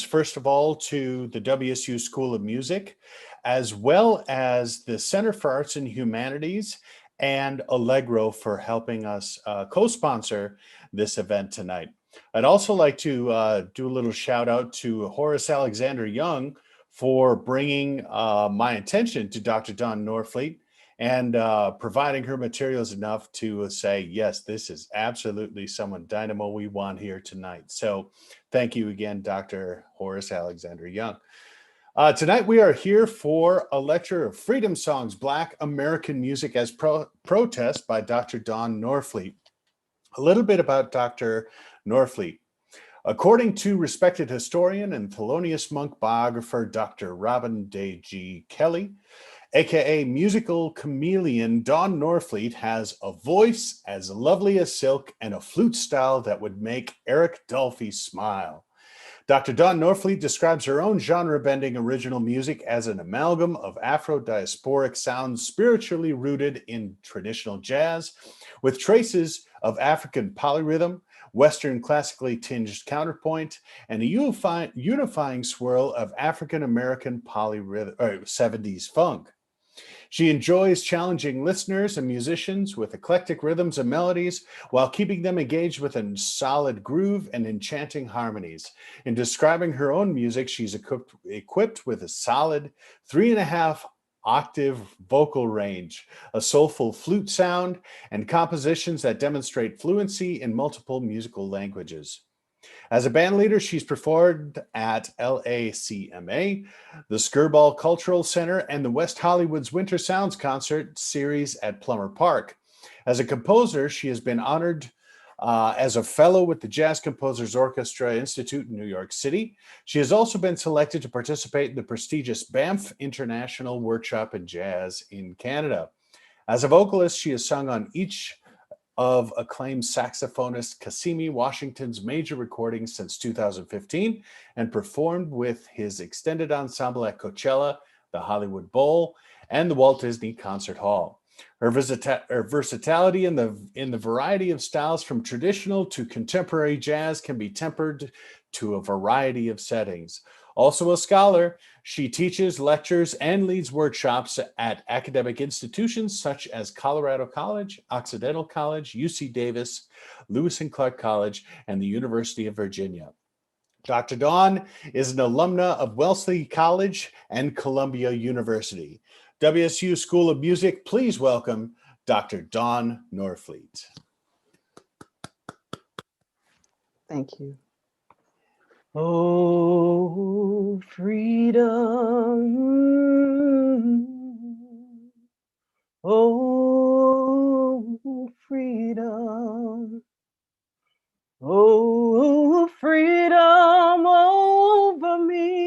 first of all, to the WSU School of Music, as well as the Center for Arts and Humanities and Allegro for helping us co-sponsor this event tonight. I'd also like to do a little shout out to Horace Alexander Young for bringing my attention to Dr. Dawn Norfleet and providing her materials enough to say, yes, this is absolutely someone dynamo we want here tonight. So thank you again, Dr. Horace Alexander Young. Tonight we are here for a lecture of Freedom Songs, Black American Music as Protest by Dr. Dawn Norfleet. A little bit about Dr. Norfleet. According to respected historian and Thelonious Monk biographer Dr. Robin Day G. Kelly, aka musical chameleon, Dawn Norfleet has a voice as lovely as silk and a flute style that would make Eric Dolphy smile. Dr. Dawn Norfleet describes her own genre-bending original music as an amalgam of Afro-diasporic sounds spiritually rooted in traditional jazz, with traces of African polyrhythm, Western classically tinged counterpoint, and a unifying swirl of African-American polyrhythm, 70s funk. She enjoys challenging listeners and musicians with eclectic rhythms and melodies while keeping them engaged with a solid groove and enchanting harmonies. In describing her own music, she's equipped with a solid 3.5 octave vocal range, a soulful flute sound, and compositions that demonstrate fluency in multiple musical languages. As a band leader, she's performed at LACMA, the Skirball Cultural Center, and the West Hollywood's Winter Sounds Concert series at Plummer Park. As a composer, she has been honored as a fellow with the Jazz Composers Orchestra Institute in New York City. She has also been selected to participate in the prestigious Banff International Workshop in Jazz in Canada. As a vocalist, she has sung on each of acclaimed saxophonist Cassimi Washington's major recordings since 2015 and performed with his extended ensemble at Coachella, the Hollywood Bowl, and the Walt Disney Concert Hall. Her versatility in the variety of styles from traditional to contemporary jazz can be tempered to a variety of settings. Also a scholar, she teaches, lectures, and leads workshops at academic institutions such as Colorado College, Occidental College, UC Davis, Lewis and Clark College, and the University of Virginia. Dr. Dawn is an alumna of Wellesley College and Columbia University. WSU School of Music, please welcome Dr. Dawn Norfleet. Thank you. Oh, freedom. Oh, freedom. Oh, freedom over me.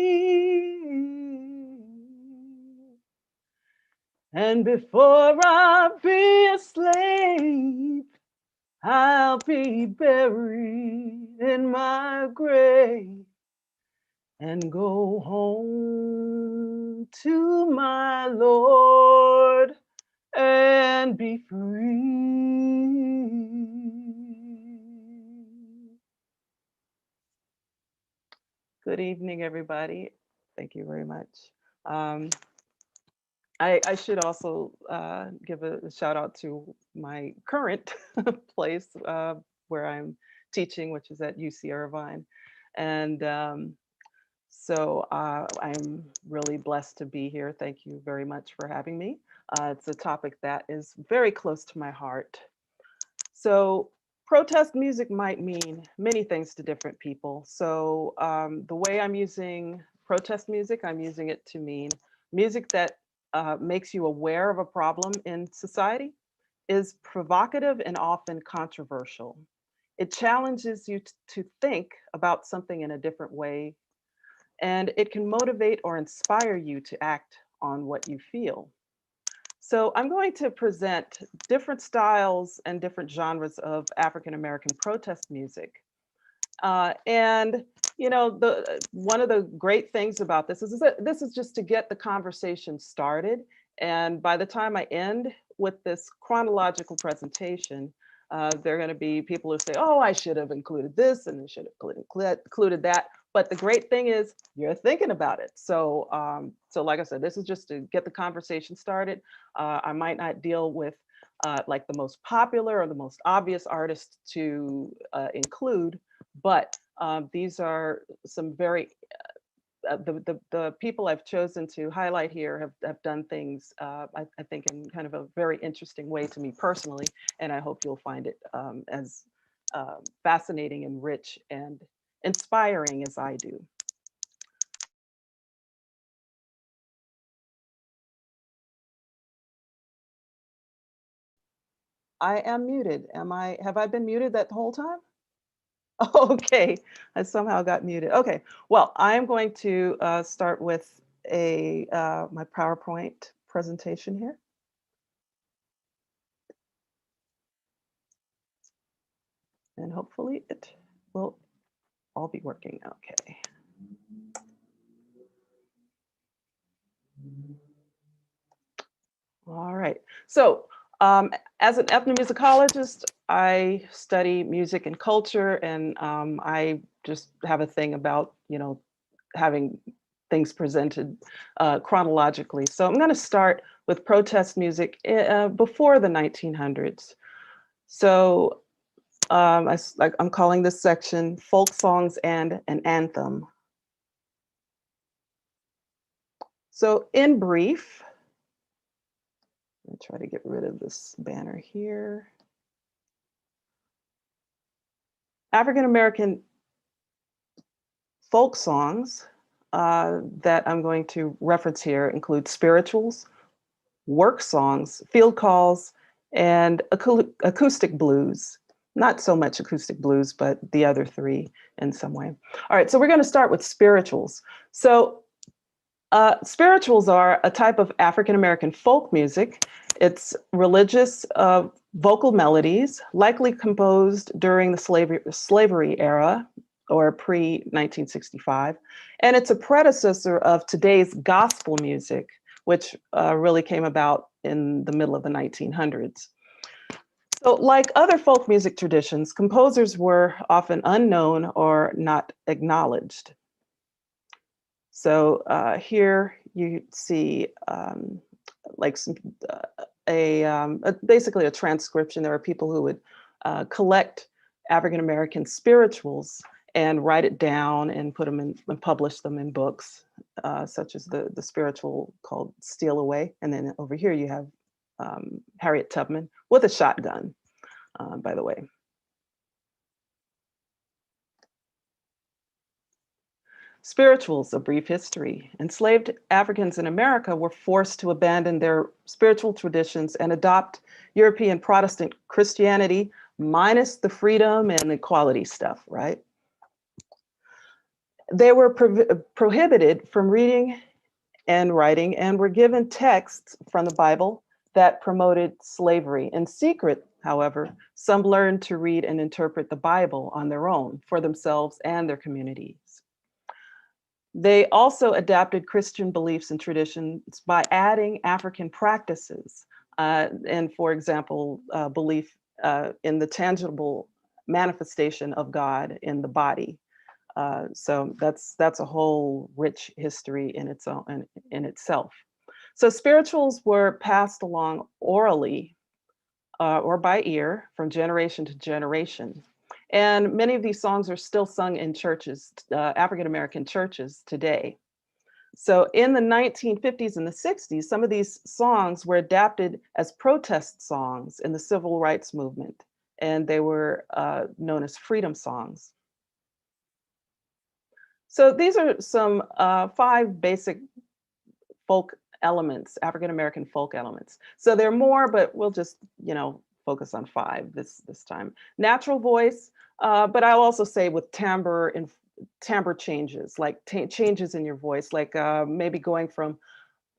And before I be a slave, I'll be buried in my grave and go home to my Lord and be free. Good evening, everybody. Thank you very much. I should also give a shout out to my current place where I'm teaching, which is at UC Irvine. And so I'm really blessed to be here. Thank you very much for having me. It's a topic that is very close to my heart. So protest music might mean many things to different people. So the way I'm using protest music, I'm using it to mean music that makes you aware of a problem in society, is provocative and often controversial. It challenges you to think about something in a different way, and it can motivate or inspire you to act on what you feel. So I'm going to present different styles and different genres of African American protest music. And you know, one of the great things about this is that this is just to get the conversation started. And by the time I end with this chronological presentation, there are going to be people who say, "Oh, I should have included this, and I should have included that." But the great thing is you're thinking about it. So, so like I said, this is just to get the conversation started. I might not deal with like the most popular or the most obvious artists to include, but these are some very the people I've chosen to highlight here have done things, I think, in kind of a very interesting way to me personally, and I hope you'll find it as fascinating and rich and inspiring as I do. I am muted. Have I been muted that whole time? Okay, I somehow got muted. Okay, well, I'm going to start with my PowerPoint presentation here. And hopefully it will all be working okay. All right. So, as an ethnomusicologist, I study music and culture, and I just have a thing about, having things presented chronologically. So I'm going to start with protest music before the 1900s. So I'm calling this section Folk Songs and an Anthem. So in brief, I'll try to get rid of this banner here. African-American folk songs that I'm going to reference here include spirituals, work songs, field calls, and acoustic blues. Not so much acoustic blues, but the other three in some way. All right, so we're going to start with spirituals. So spirituals are a type of African-American folk music. It's religious vocal melodies, likely composed during the slavery era or pre-1965. And it's a predecessor of today's gospel music, which really came about in the middle of the 1900s. So like other folk music traditions, composers were often unknown or not acknowledged. So here you see like basically a transcription. There are people who would collect African-American spirituals and write it down and put them in and publish them in books, such as the spiritual called Steal Away. And then over here you have Harriet Tubman with a shotgun, by the way. Spirituals, a brief history. Enslaved Africans in America were forced to abandon their spiritual traditions and adopt European Protestant Christianity, minus the freedom and equality stuff, right? They were prohibited from reading and writing and were given texts from the Bible that promoted slavery. In secret, however, some learned to read and interpret the Bible on their own for themselves and their communities. They also adapted Christian beliefs and traditions by adding African practices. And for example, belief in the tangible manifestation of God in the body. So that's a whole rich history in its own in itself. So spirituals were passed along orally or by ear from generation to generation. And many of these songs are still sung in churches, African-American churches today. So in the 1950s and the 60s, some of these songs were adapted as protest songs in the civil rights movement, and they were known as freedom songs. So these are some 5 basic folk elements, African-American folk elements. So there are more, but we'll just, focus on 5 this time. Natural voice, but I'll also say with timbre and timbre changes, like changes in your voice, like maybe going from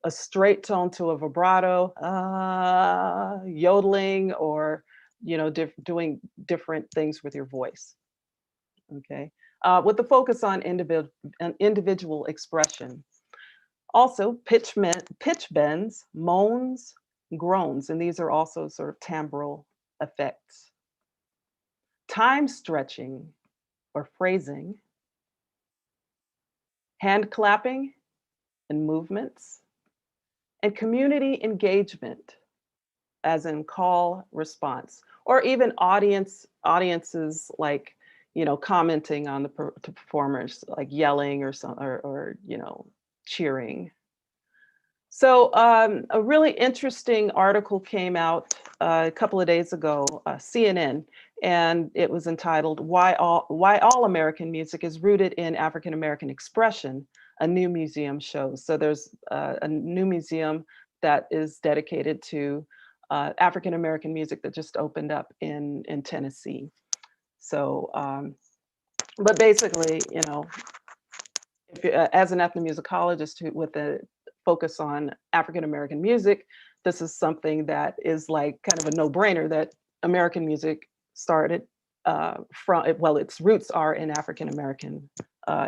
a straight tone to a vibrato, yodeling, or doing different things with your voice. Okay, with the focus on individual expression. Also, pitch bends, moans, groans, and these are also sort of timbral effects. Time stretching or phrasing. hand clapping and movements, and community engagement, as in call response, or even audiences like, commenting on the performers, like yelling or some or cheering. So a really interesting article came out a couple of days ago, CNN, and it was entitled "Why All American Music is Rooted in African American Expression." A new museum shows. So there's a new museum that is dedicated to African American music that just opened up in Tennessee. So, but basically, if you, as an ethnomusicologist with a focus on African American music, this is something that is like kind of a no-brainer that American music started from, well, its roots are in African American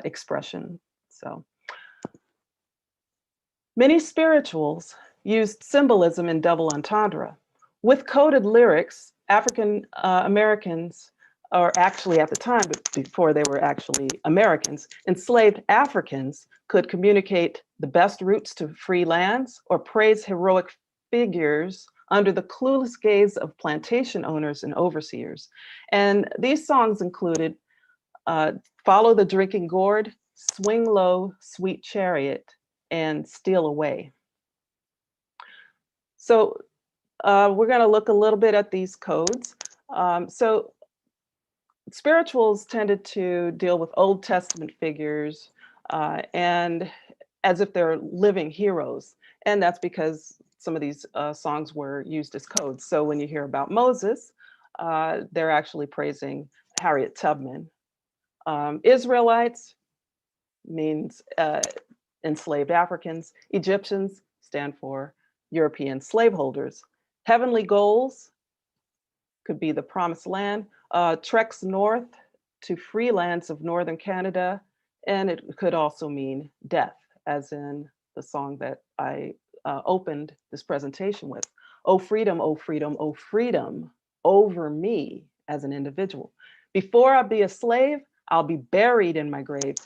expression. So many spirituals used symbolism in double entendre. With coded lyrics, African Americans, or actually at the time, but before they were actually Americans, enslaved Africans could communicate the best routes to free lands or praise heroic figures under the clueless gaze of plantation owners and overseers. And these songs included Follow the Drinking Gourd, Swing Low, Sweet Chariot, and Steal Away. So we're going to look a little bit at these codes. So spirituals tended to deal with Old Testament figures and as if they're living heroes. And that's because some of these songs were used as codes. So when you hear about Moses, they're actually praising Harriet Tubman. Israelites means enslaved Africans. Egyptians stand for European slaveholders. Heavenly goals could be the promised land, treks north to free lands of northern Canada, and it could also mean death, as in the song that I opened this presentation with. Oh freedom, oh freedom, oh freedom over me as an individual. Before I be a slave, I'll be buried in my grave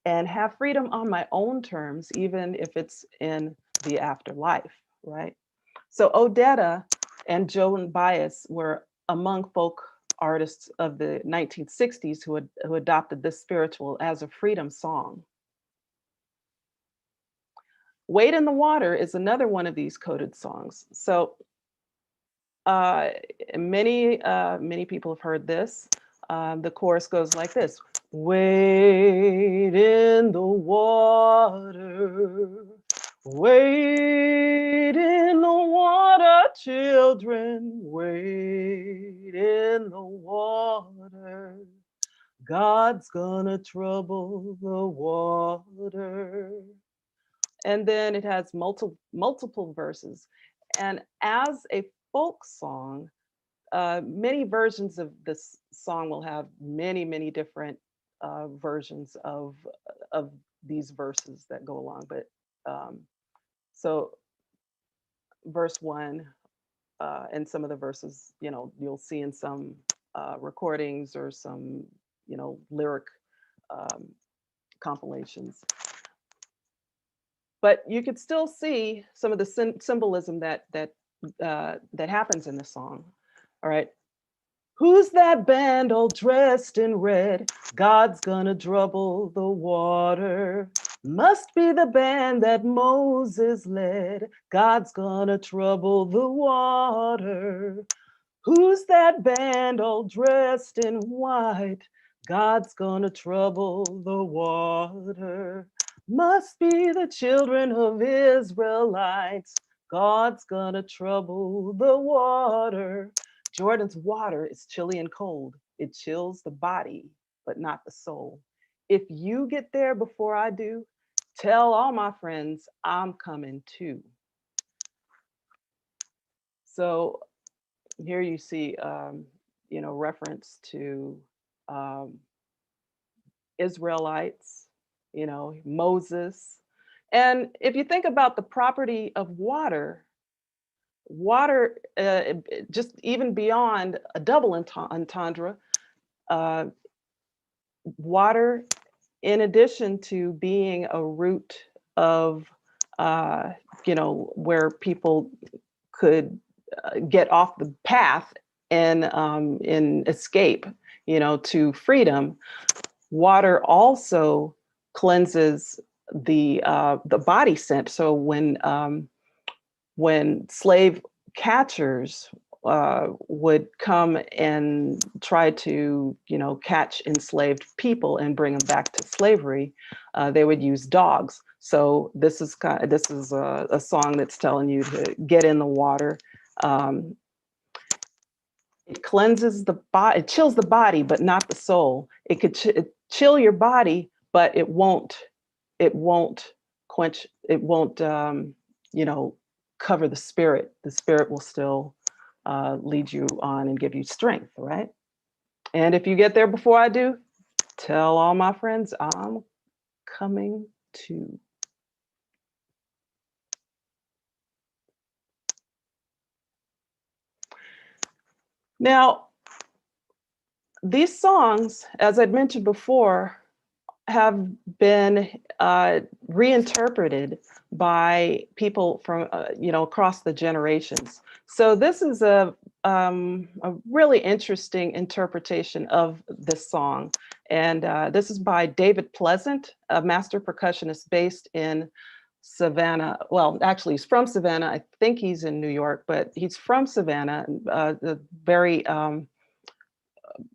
and have freedom on my own terms, even if it's in the afterlife, right? So Odetta and Joan Baez were among folk artists of the 1960s who adopted this spiritual as a freedom song. Wade in the Water is another one of these coded songs. So many people have heard this. The chorus goes like this: wade in the water, wade in the water, children, wade in the water. God's gonna trouble the water. And then it has multiple verses. And as a folk song, many versions of this song will have many different versions of these verses that go along. But so verse 1 and some of the verses, you'll see in some recordings or some, lyric compilations. But you could still see some of the symbolism that happens in the song. All right. Who's that band all dressed in red? God's gonna trouble the water. Must be the band that Moses led. God's gonna trouble the water. Who's that band all dressed in white? God's gonna trouble the water. Must be the children of Israelites. God's gonna trouble the water. Jordan's water is chilly and cold. It chills the body, but not the soul. If you get there before I do, tell all my friends I'm coming too. So here you see, reference to Israelites, Moses. And if you think about the property of water, just even beyond a double entendre, water in addition to being a route of, uh, where people could get off the path and escape, to freedom, water also cleanses the body scent. So when slave catchers would come and try to, catch enslaved people and bring them back to slavery, they would use dogs. So this is a song that's telling you to get in the water. Um, it cleanses the body, it chills the body, but not the soul. It could chill your body, but it won't quench, it won't, cover the spirit. The spirit will still lead you on and give you strength, right? And if you get there before I do, tell all my friends I'm coming to. Now, these songs, as I'd mentioned before, have been reinterpreted by people from across the generations. So this is a really interesting interpretation of this song, and this is by David Pleasant, a master percussionist based in Savannah. Well, actually, he's from Savannah. I think he's in New York, but he's from Savannah.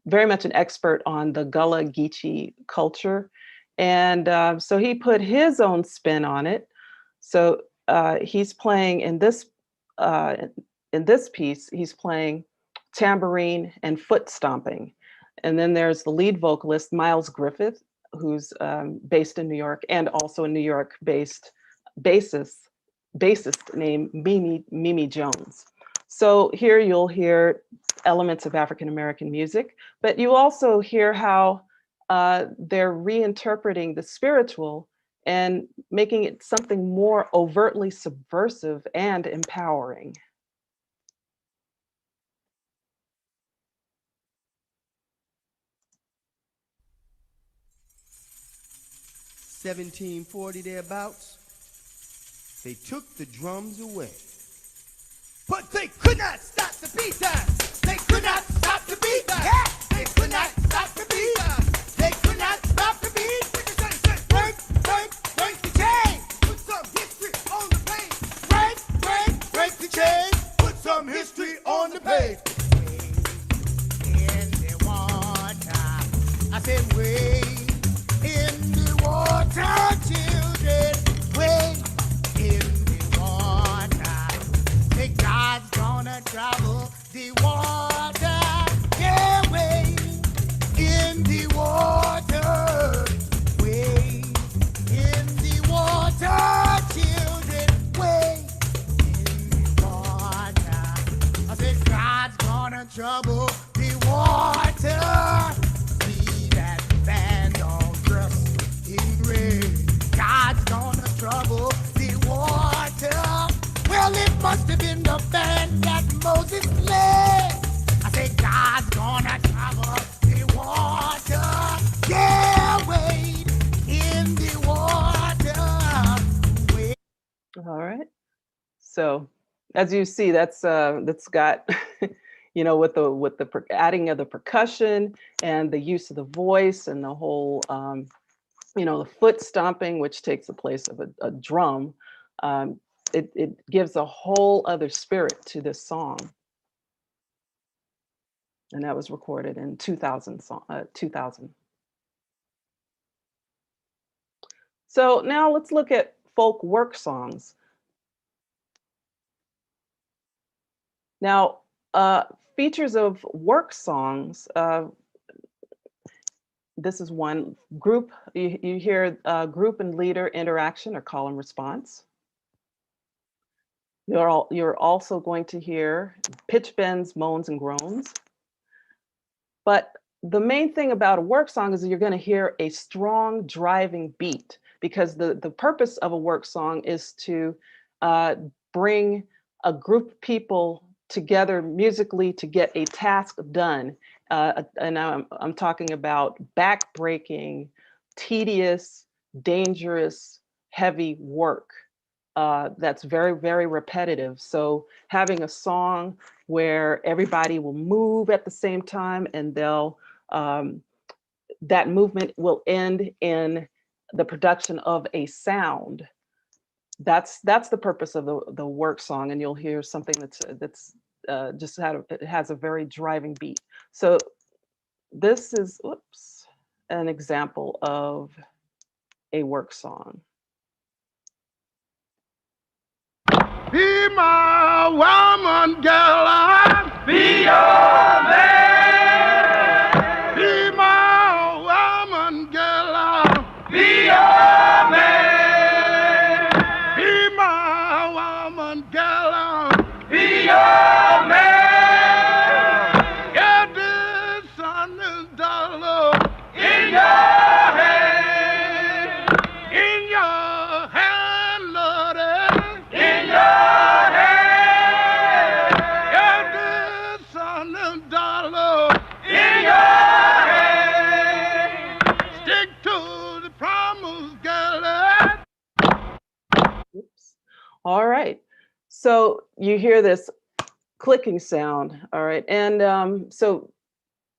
Very much an expert on the Gullah Geechee culture. And so he put his own spin on it. So he's playing uh, in this piece, he's playing tambourine and foot stomping. And then there's the lead vocalist, Miles Griffith, who's based in New York, and also a New York-based bassist named Mimi Jones. So here you'll hear elements of African American music, but you also hear how they're reinterpreting the spiritual and making it something more overtly subversive and empowering. 1740 thereabouts, they took the drums away. But they could not stop the beat time. They could not stop the beat time. Yeah. They could not stop the beat time. They could not stop the beat. Break, break, break the chain. Put some history on the page. Break, break, break the chain. Put some history on the page. In the water. I said, wade in the water, children. Wade in the water. Say God's gonna travel the water. Yeah, wade in the water. Wade in the water, children. Wade in the water. I said God's gonna trouble the water. See that band all dressed in red. God's gonna trouble the water. Well, it must have been the band that Moses led. I said God's gonna trouble the water. Yeah, wade in the water. Wade. All right. So as you see, that's got, with the adding of the percussion and the use of the voice and the whole, the foot stomping, which takes the place of a drum. It gives a whole other spirit to this song. And that was recorded in 2000. So now let's look at folk work songs. Now, features of work songs, this is one group. You hear group and leader interaction or call and response. You're also going to hear pitch bends, moans, and groans. But the main thing about a work song is that you're going to hear a strong driving beat, because the purpose of a work song is to bring a group of people together musically to get a task done. And I'm talking about back-breaking, tedious, dangerous, heavy work that's very, very repetitive. So having a song where everybody will move at the same time and they'll that movement will end in the production of a sound. That's the purpose of the work song, and you'll hear something that's just it has a very driving beat. So this is, oops, an example of a work song. Be my woman, girl, I'll be your man. Be my woman, girl, I'll be your man. Be my woman, girl, I'll be your man. Get this son and dollar in your hand, in your hand, Lord. In your hand, get this son and dollar in your hand. Stick to the promise, girl. Oops. All right. So you hear this clicking sound. All right. And so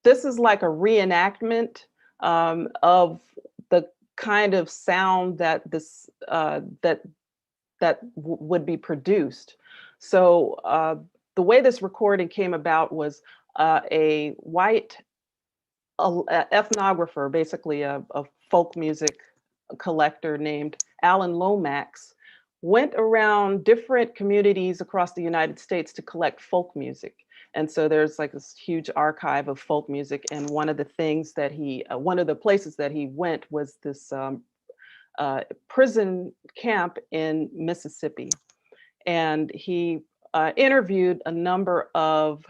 this is like a reenactment of the kind of sound that would be produced. So the way this recording came about was a white ethnographer, basically a folk music collector named Alan Lomax, went around different communities across the United States to collect folk music. And so there's like this huge archive of folk music. And one of the things that one of the places that he went was this prison camp in Mississippi. And he interviewed a number of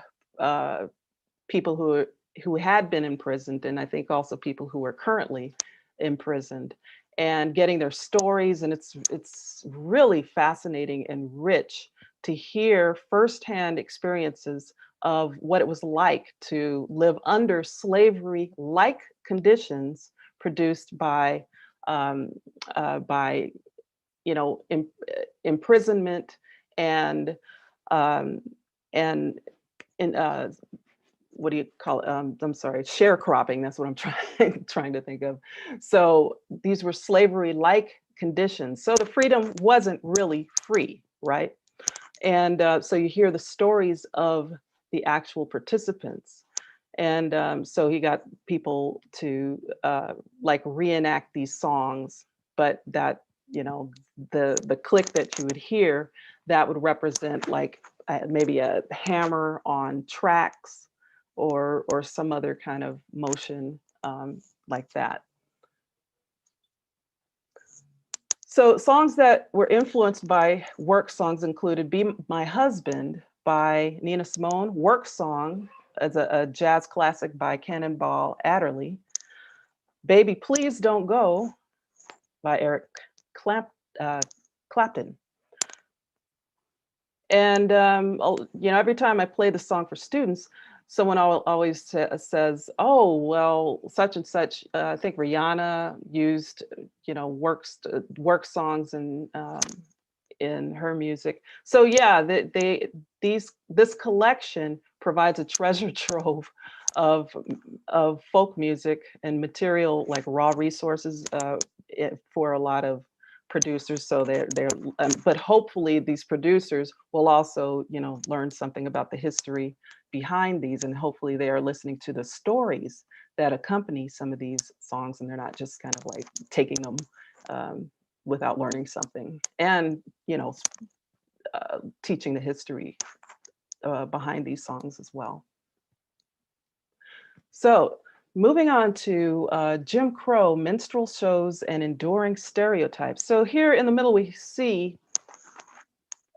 people who had been imprisoned, and I think also people who are currently imprisoned, and getting their stories. And it's really fascinating and rich to hear firsthand experiences of what it was like to live under slavery-like conditions produced by imprisonment and what do you call it? I'm sorry, sharecropping. That's what I'm trying to think of. So these were slavery-like conditions. So the freedom wasn't really free, right? And so you hear the stories of the actual participants. And so he got people to like reenact these songs, but that, the click that you would hear, that would represent like maybe a hammer on tracks or some other kind of motion like that. So songs that were influenced by work songs included Be My Husband by Nina Simone, Work Song as a jazz classic by Cannonball Adderley, Baby Please Don't Go by Eric Clapton. And every time I play the song for students, someone always says, "Oh, well, such and such." I think Rihanna used, work songs in her music. So yeah, this collection provides a treasure trove of folk music and material, like raw resources for a lot of producers. So but hopefully these producers will also, learn something about the history behind these, and hopefully they are listening to the stories that accompany some of these songs, and they're not just kind of like taking them without learning something, and teaching the history behind these songs as well. So moving on to Jim Crow, minstrel shows and enduring stereotypes. So here in the middle, we see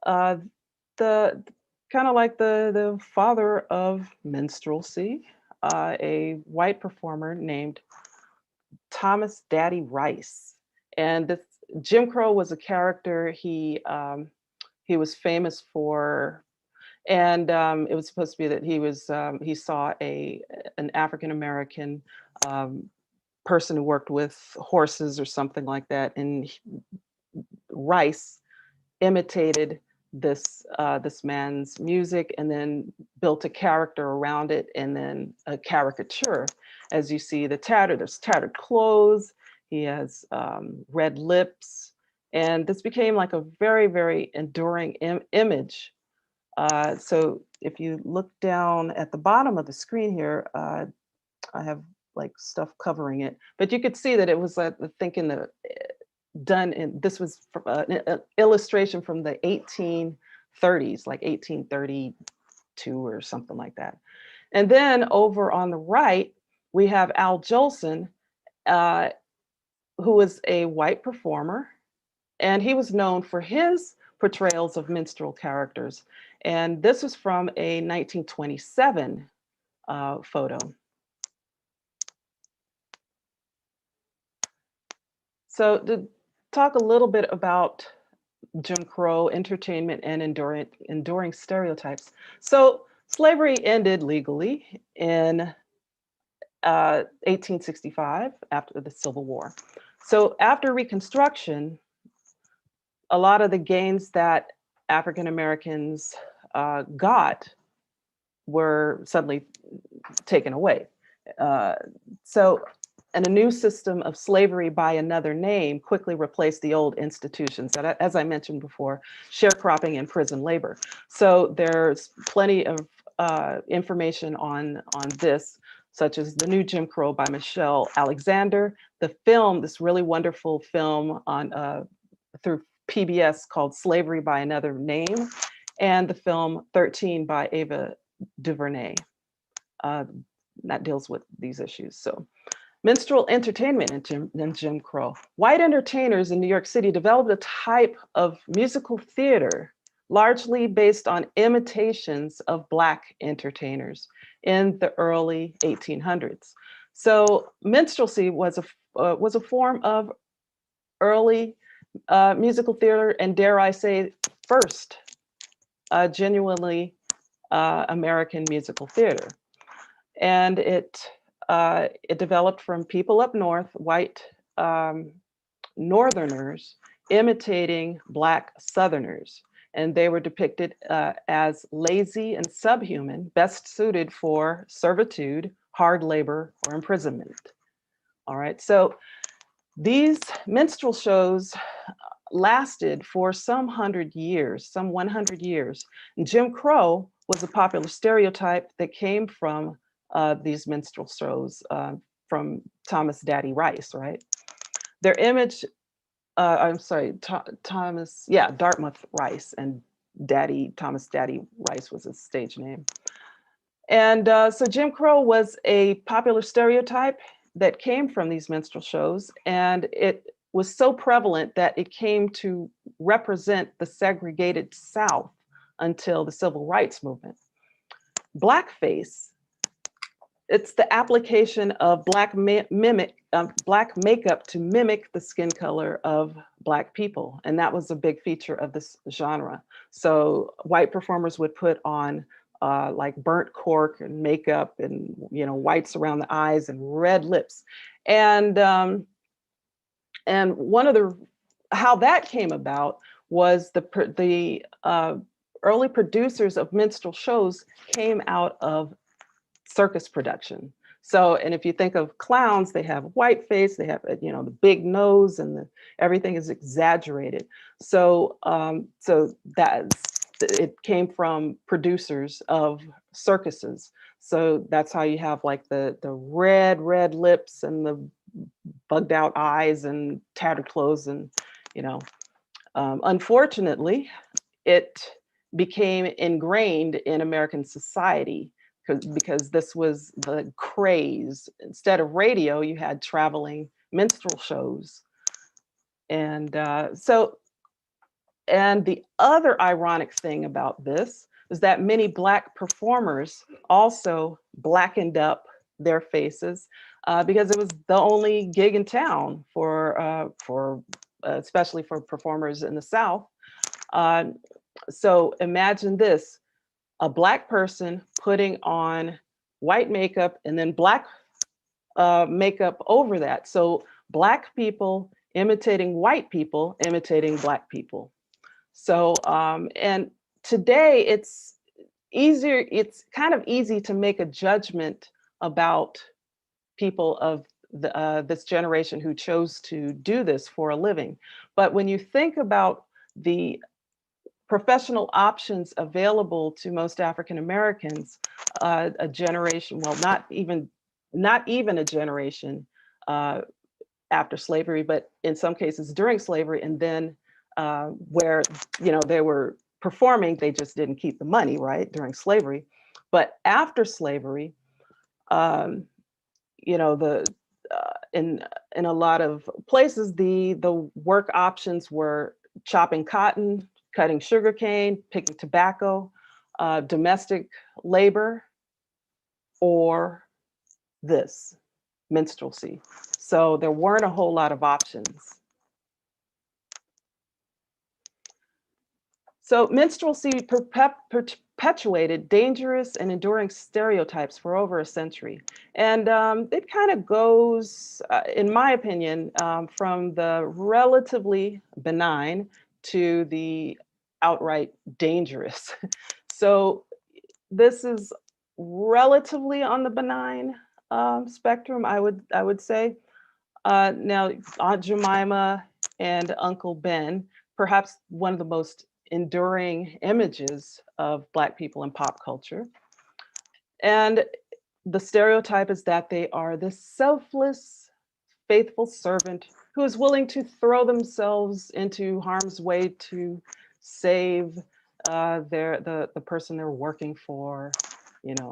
the kind of like the father of minstrelsy, a white performer named Thomas Daddy Rice. And this Jim Crow was a character he was famous for. And it was supposed to be that he saw an African American person who worked with horses or something like that, and Rice imitated this man's music and then built a character around it, and then a caricature. As you see, there's tattered clothes. He has red lips, and this became like a very, very enduring image. So if you look down at the bottom of the screen here, I have like stuff covering it, but you could see that it was, I think, in the done in, this was an illustration from the 1830s, like 1832 or something like that. And then over on the right, we have Al Jolson, who was a white performer, and he was known for his portrayals of minstrel characters. And this was from a 1927 photo. So to talk a little bit about Jim Crow entertainment and enduring stereotypes. So slavery ended legally in 1865 after the Civil War. So after Reconstruction, a lot of the gains that African Americans got were suddenly taken away. And a new system of slavery by another name quickly replaced the old institutions that, as I mentioned before, sharecropping and prison labor. So there's plenty of information on this, such as The New Jim Crow by Michelle Alexander, the film, this really wonderful film on through PBS called Slavery by Another Name, and the film 13 by Ava DuVernay that deals with these issues. So minstrel entertainment in Jim Crow. White entertainers in New York City developed a type of musical theater largely based on imitations of Black entertainers in the early 1800s. So minstrelsy was a form of early musical theater, and dare I say, first genuinely American musical theater. And it developed from people up north, white Northerners imitating Black Southerners. And they were depicted as lazy and subhuman, best suited for servitude, hard labor, or imprisonment. All right, so these minstrel shows lasted for some 100 years, some 100 years. And Jim Crow was a popular stereotype that came from these minstrel shows from Thomas Daddy Rice, right? Their image, Dartmouth Rice, and Thomas Daddy Rice was his stage name. And so Jim Crow was a popular stereotype that came from these minstrel shows, and it was so prevalent that it came to represent the segregated South until the Civil Rights Movement. Blackface, it's the application of black makeup to mimic the skin color of Black people. And that was a big feature of this genre. So white performers would put on like burnt cork and makeup and, whites around the eyes and red lips. And one of how that came about was the early producers of minstrel shows came out of circus production. So, and if you think of clowns, they have white face, they have, the big nose, and everything is exaggerated. So, it came from producers of circuses. So that's how you have like the red lips and the bugged out eyes and tattered clothes, and unfortunately, it became ingrained in American society because this was the craze. Instead of radio, you had traveling minstrel shows. And and the other ironic thing about this is that many Black performers also blackened up their faces because it was the only gig in town for especially for performers in the South. So imagine this: a Black person putting on white makeup and then black makeup over that. So Black people imitating white people, imitating Black people. So, and today it's easier, it's kind of easy to make a judgment about people of this generation who chose to do this for a living. But when you think about the professional options available to most African Americans, a generation, well, not even a generation after slavery, but in some cases during slavery, and then where they were performing, they just didn't keep the money, right, during slavery. But after slavery, the in a lot of places, the work options were chopping cotton, cutting sugarcane, picking tobacco, domestic labor, or this, minstrelsy. So there weren't a whole lot of options. So minstrelsy perpetuated dangerous and enduring stereotypes for over a century. And it kind of goes, in my opinion, from the relatively benign to the outright dangerous. So this is relatively on the benign spectrum, I would say. Now, Aunt Jemima and Uncle Ben, perhaps one of the most enduring images of Black people in pop culture. And the stereotype is that they are the selfless, faithful servant who is willing to throw themselves into harm's way to save the person they're working for, you know.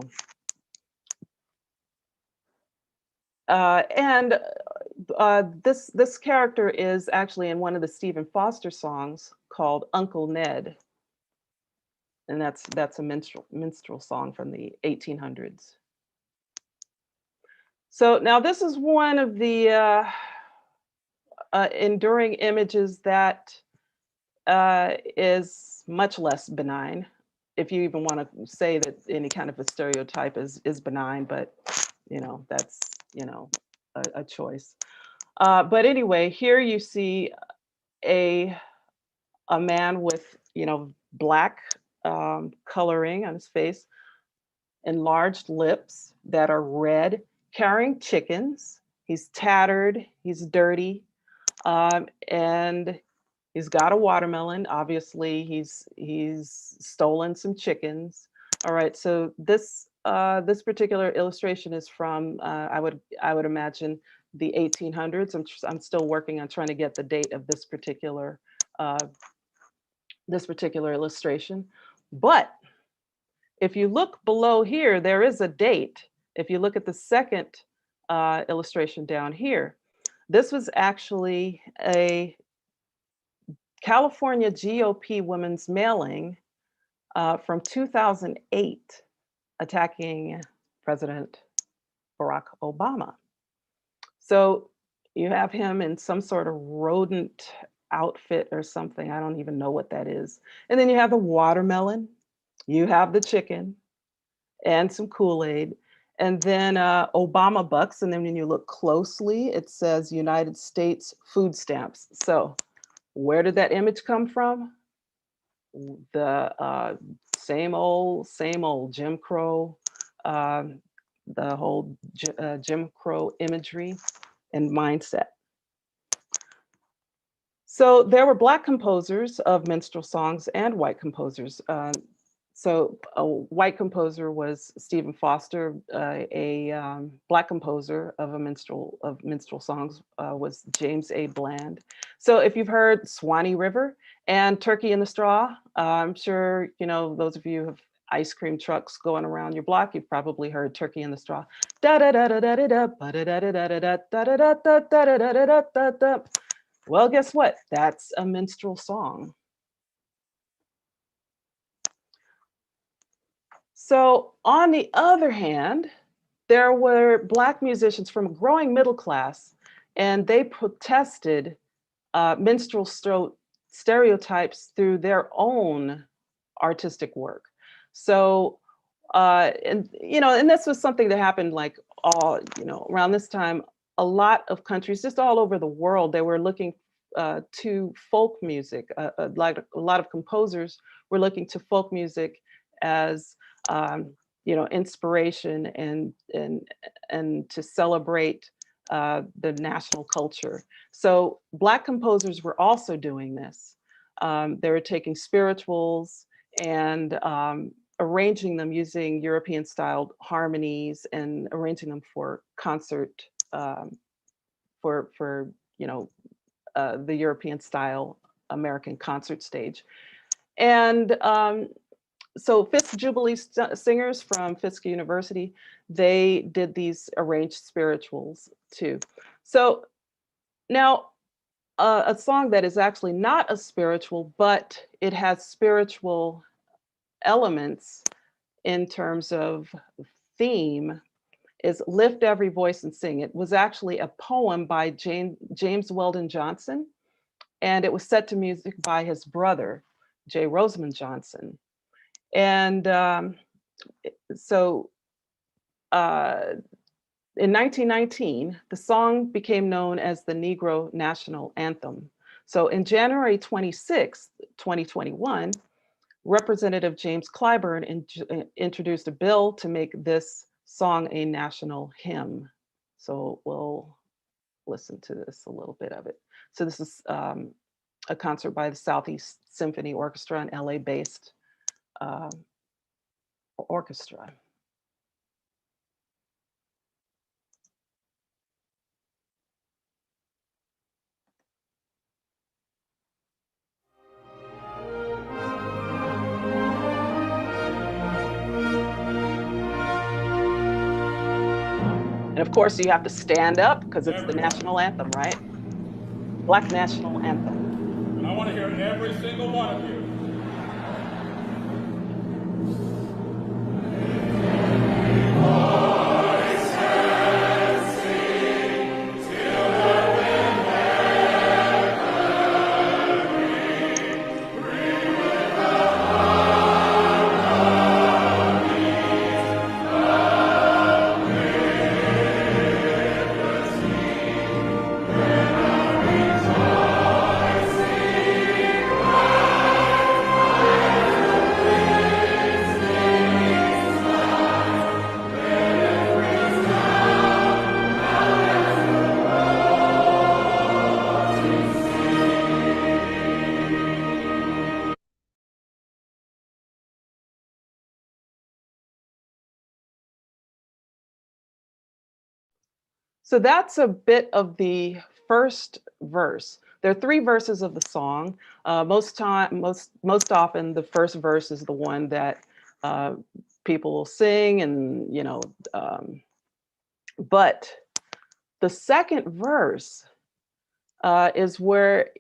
And this character is actually in one of the Stephen Foster songs called Uncle Ned, and that's a minstrel song from the 1800s. So now this is one of the enduring images that is much less benign, if you even want to say that any kind of a stereotype is benign, but that's a choice. But anyway, here you see a man with Black coloring on his face, enlarged lips that are red, carrying chickens. He's tattered, he's dirty, and he's got a watermelon. Obviously, he's stolen some chickens. All right, so this particular illustration is from I would imagine the 1800s. I'm still working on trying to get the date of this particular illustration. But if you look below here, there is a date. If you look at the second illustration down here, this was actually a California GOP women's mailing from 2008 attacking President Barack Obama. So you have him in some sort of rodent outfit or something. I don't even know what that is. And then you have the watermelon, you have the chicken, and some Kool-Aid, and then Obama bucks. And then when you look closely, it says United States food stamps. So where did that image come from? The same old Jim Crow, the whole Jim Crow imagery and mindset. So there were Black composers of minstrel songs and white composers. So a white composer was Stephen Foster. A Black composer of minstrel songs was James A. Bland. So if you've heard Swanee River and Turkey in the Straw, I'm sure those of you who have ice cream trucks going around your block, you've probably heard Turkey in the Straw. Well, guess what? That's a minstrel song. So on the other hand, there were Black musicians from a growing middle class, and they protested minstrel stereotypes through their own artistic work. So, and this was something that happened like all, around this time, a lot of countries just all over the world, they were looking to folk music. Like a lot of composers were looking to folk music as inspiration and to celebrate the national culture. So Black composers were also doing this. They were taking spirituals and arranging them using European-styled harmonies and arranging them for concert for the European-style American concert stage. And so Fisk Jubilee singers from Fisk University, they did these arranged spirituals too. So now a song that is actually not a spiritual, but it has spiritual elements in terms of theme is Lift Every Voice and Sing. It was actually a poem by James Weldon Johnson, and it was set to music by his brother, J. Rosamond Johnson. And so in 1919, the song became known as the Negro National Anthem. So in January 26, 2021, Representative James Clyburn introduced a bill to make this song a national hymn. So we'll listen to this, a little bit of it. So this is a concert by the Southeast Symphony Orchestra, an LA-based orchestra. And of course, you have to stand up because it's the national anthem, right? Black national anthem. And I want to hear every single one of you. So that's a bit of the first verse. There are three verses of the song. Most often, the first verse is the one that people will sing, and but the second verse is where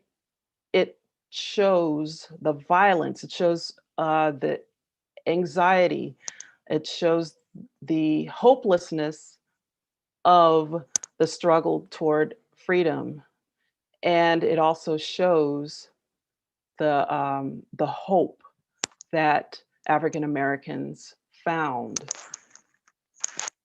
it shows the violence. It shows the anxiety. It shows the hopelessness of the struggle toward freedom, and it also shows the hope that African Americans found.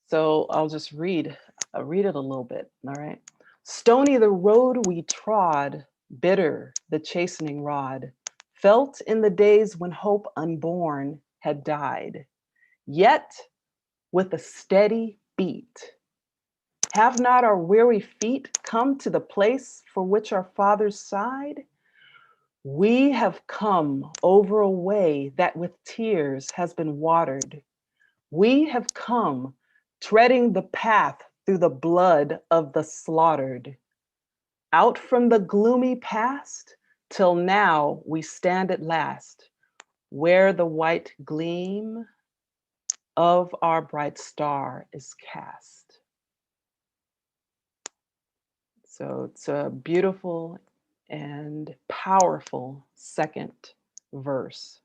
So I'll just read it a little bit. All right. Stony the road we trod, bitter the chastening rod, felt in the days when hope unborn had died. Yet with a steady beat, have not our weary feet come to the place for which our fathers sighed? We have come over a way that with tears has been watered. We have come treading the path through the blood of the slaughtered. Out from the gloomy past, till now we stand at last, where the white gleam of our bright star is cast. So it's a beautiful and powerful second verse.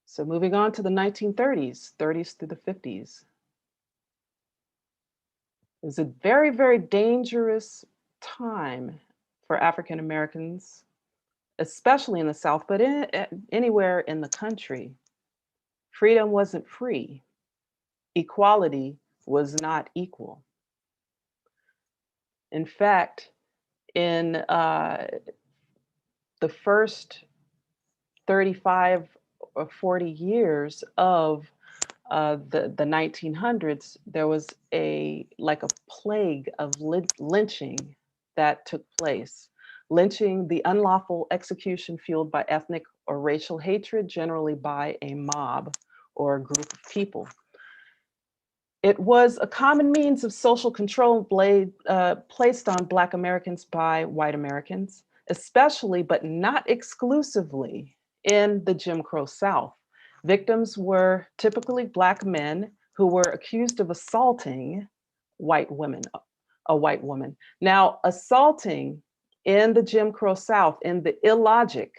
So moving on to the 1930s, 30s through the 50s. It was a very, very dangerous time for African Americans, especially in the South, but anywhere in the country. freedom wasn't free. Equality was not equal. In fact, in the first 35 or 40 years of the 1900s, there was like a plague of lynching that took place. Lynching, the unlawful execution fueled by ethnic or racial hatred, generally by a mob or a group of people. It was a common means of social control placed on Black Americans by white Americans, especially but not exclusively in the Jim Crow South. Victims were typically Black men who were accused of assaulting a white woman. Now, assaulting in the Jim Crow South, in the illogic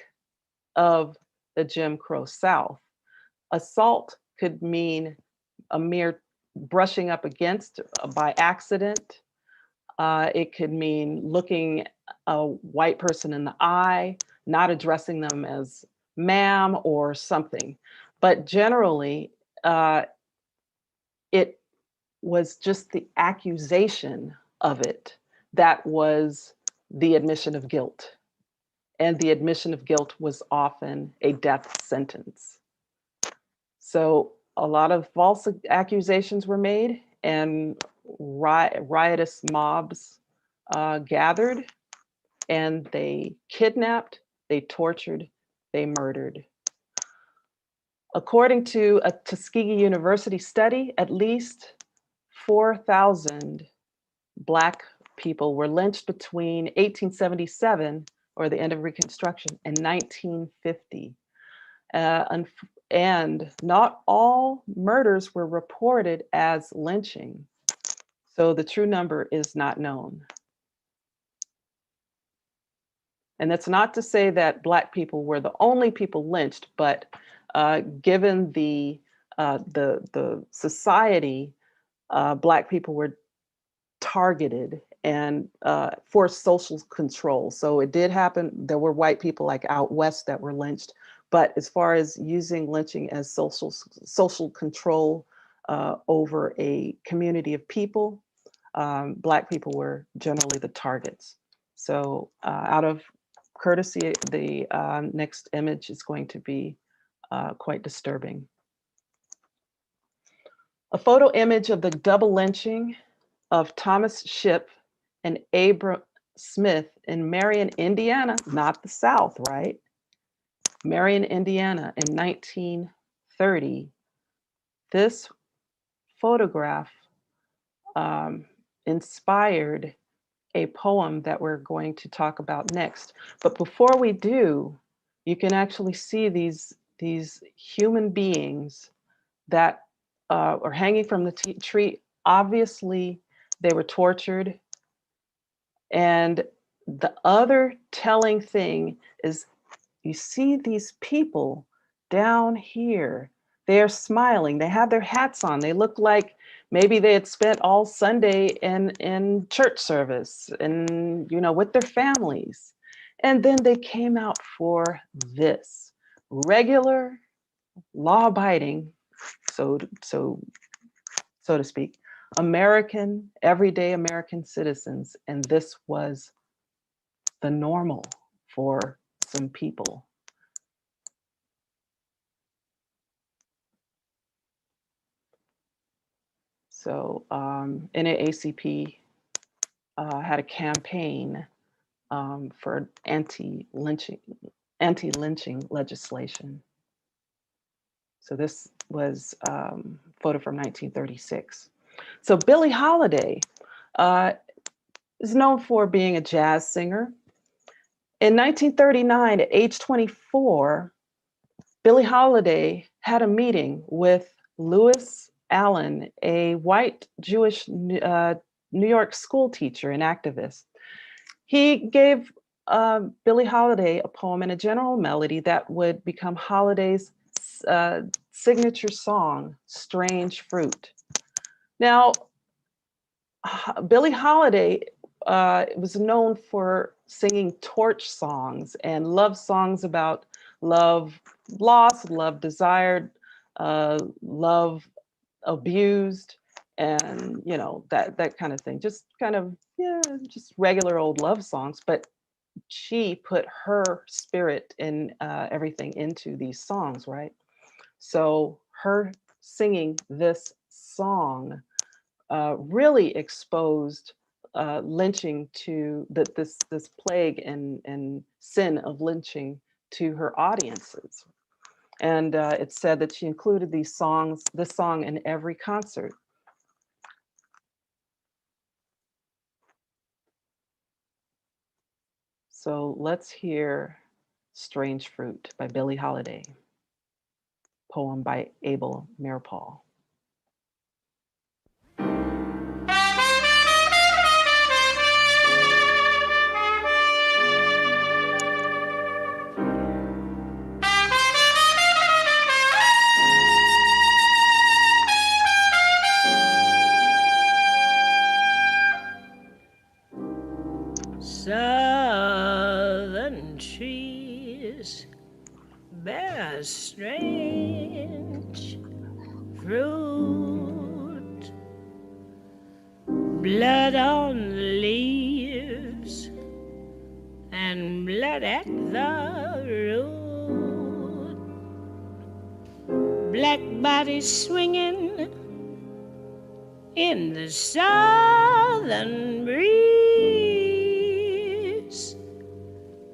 of the Jim Crow South, assault could mean a mere brushing up against by accident. It could mean looking a white person in the eye, not addressing them as ma'am or something. But generally, it was just the accusation of it that was the admission of guilt. And the admission of guilt was often a death sentence. So a lot of false accusations were made, and riotous mobs gathered, and they kidnapped, they tortured, they murdered. According to a Tuskegee University study, at least 4,000 Black people were lynched between 1877, or the end of Reconstruction, and 1950. And not all murders were reported as lynching. So the true number is not known. And that's not to say that Black people were the only people lynched, but given the society, Black people were targeted and for social control. So it did happen. There were white people like out west that were lynched. But as far as using lynching as social control over a community of people, Black people were generally the targets. So out of courtesy, the next image is going to be quite disturbing. A photo image of the double lynching of Thomas Shipp and Abram Smith in Marion, Indiana, not the South, right? Marion, Indiana in 1930. This photograph inspired a poem that we're going to talk about next. But before we do, you can actually see these human beings that are hanging from the tree. Obviously, they were tortured. And the other telling thing is, you see these people down here, they're smiling, they have their hats on, they look like maybe they had spent all Sunday in church service and, you know, with their families. And then they came out for this regular, law-abiding, so to speak, American, everyday American citizens. And this was the normal for some people. So NAACP had a campaign for anti-lynching legislation. So this was a photo from 1936. So Billie Holiday is known for being a jazz singer. In 1939, at age 24, Billie Holiday had a meeting with Lewis Allen, a white Jewish New York school teacher and activist. He gave Billie Holiday a poem and a general melody that would become Holiday's signature song, Strange Fruit. Now, Billie Holiday was known for singing torch songs and love songs about love lost, love desired, love abused, and that kind of thing. Just kind of, yeah, just regular old love songs. But she put her spirit in everything into these songs, right? So her singing this song really exposed lynching to this plague and sin of lynching to her audiences. And it's said that she included this song in every concert. So let's hear Strange Fruit by Billie Holiday, poem by Abel Meeropol. Southern trees bear strange fruit, blood on the leaves and blood at the root, black bodies swinging in the southern breeze,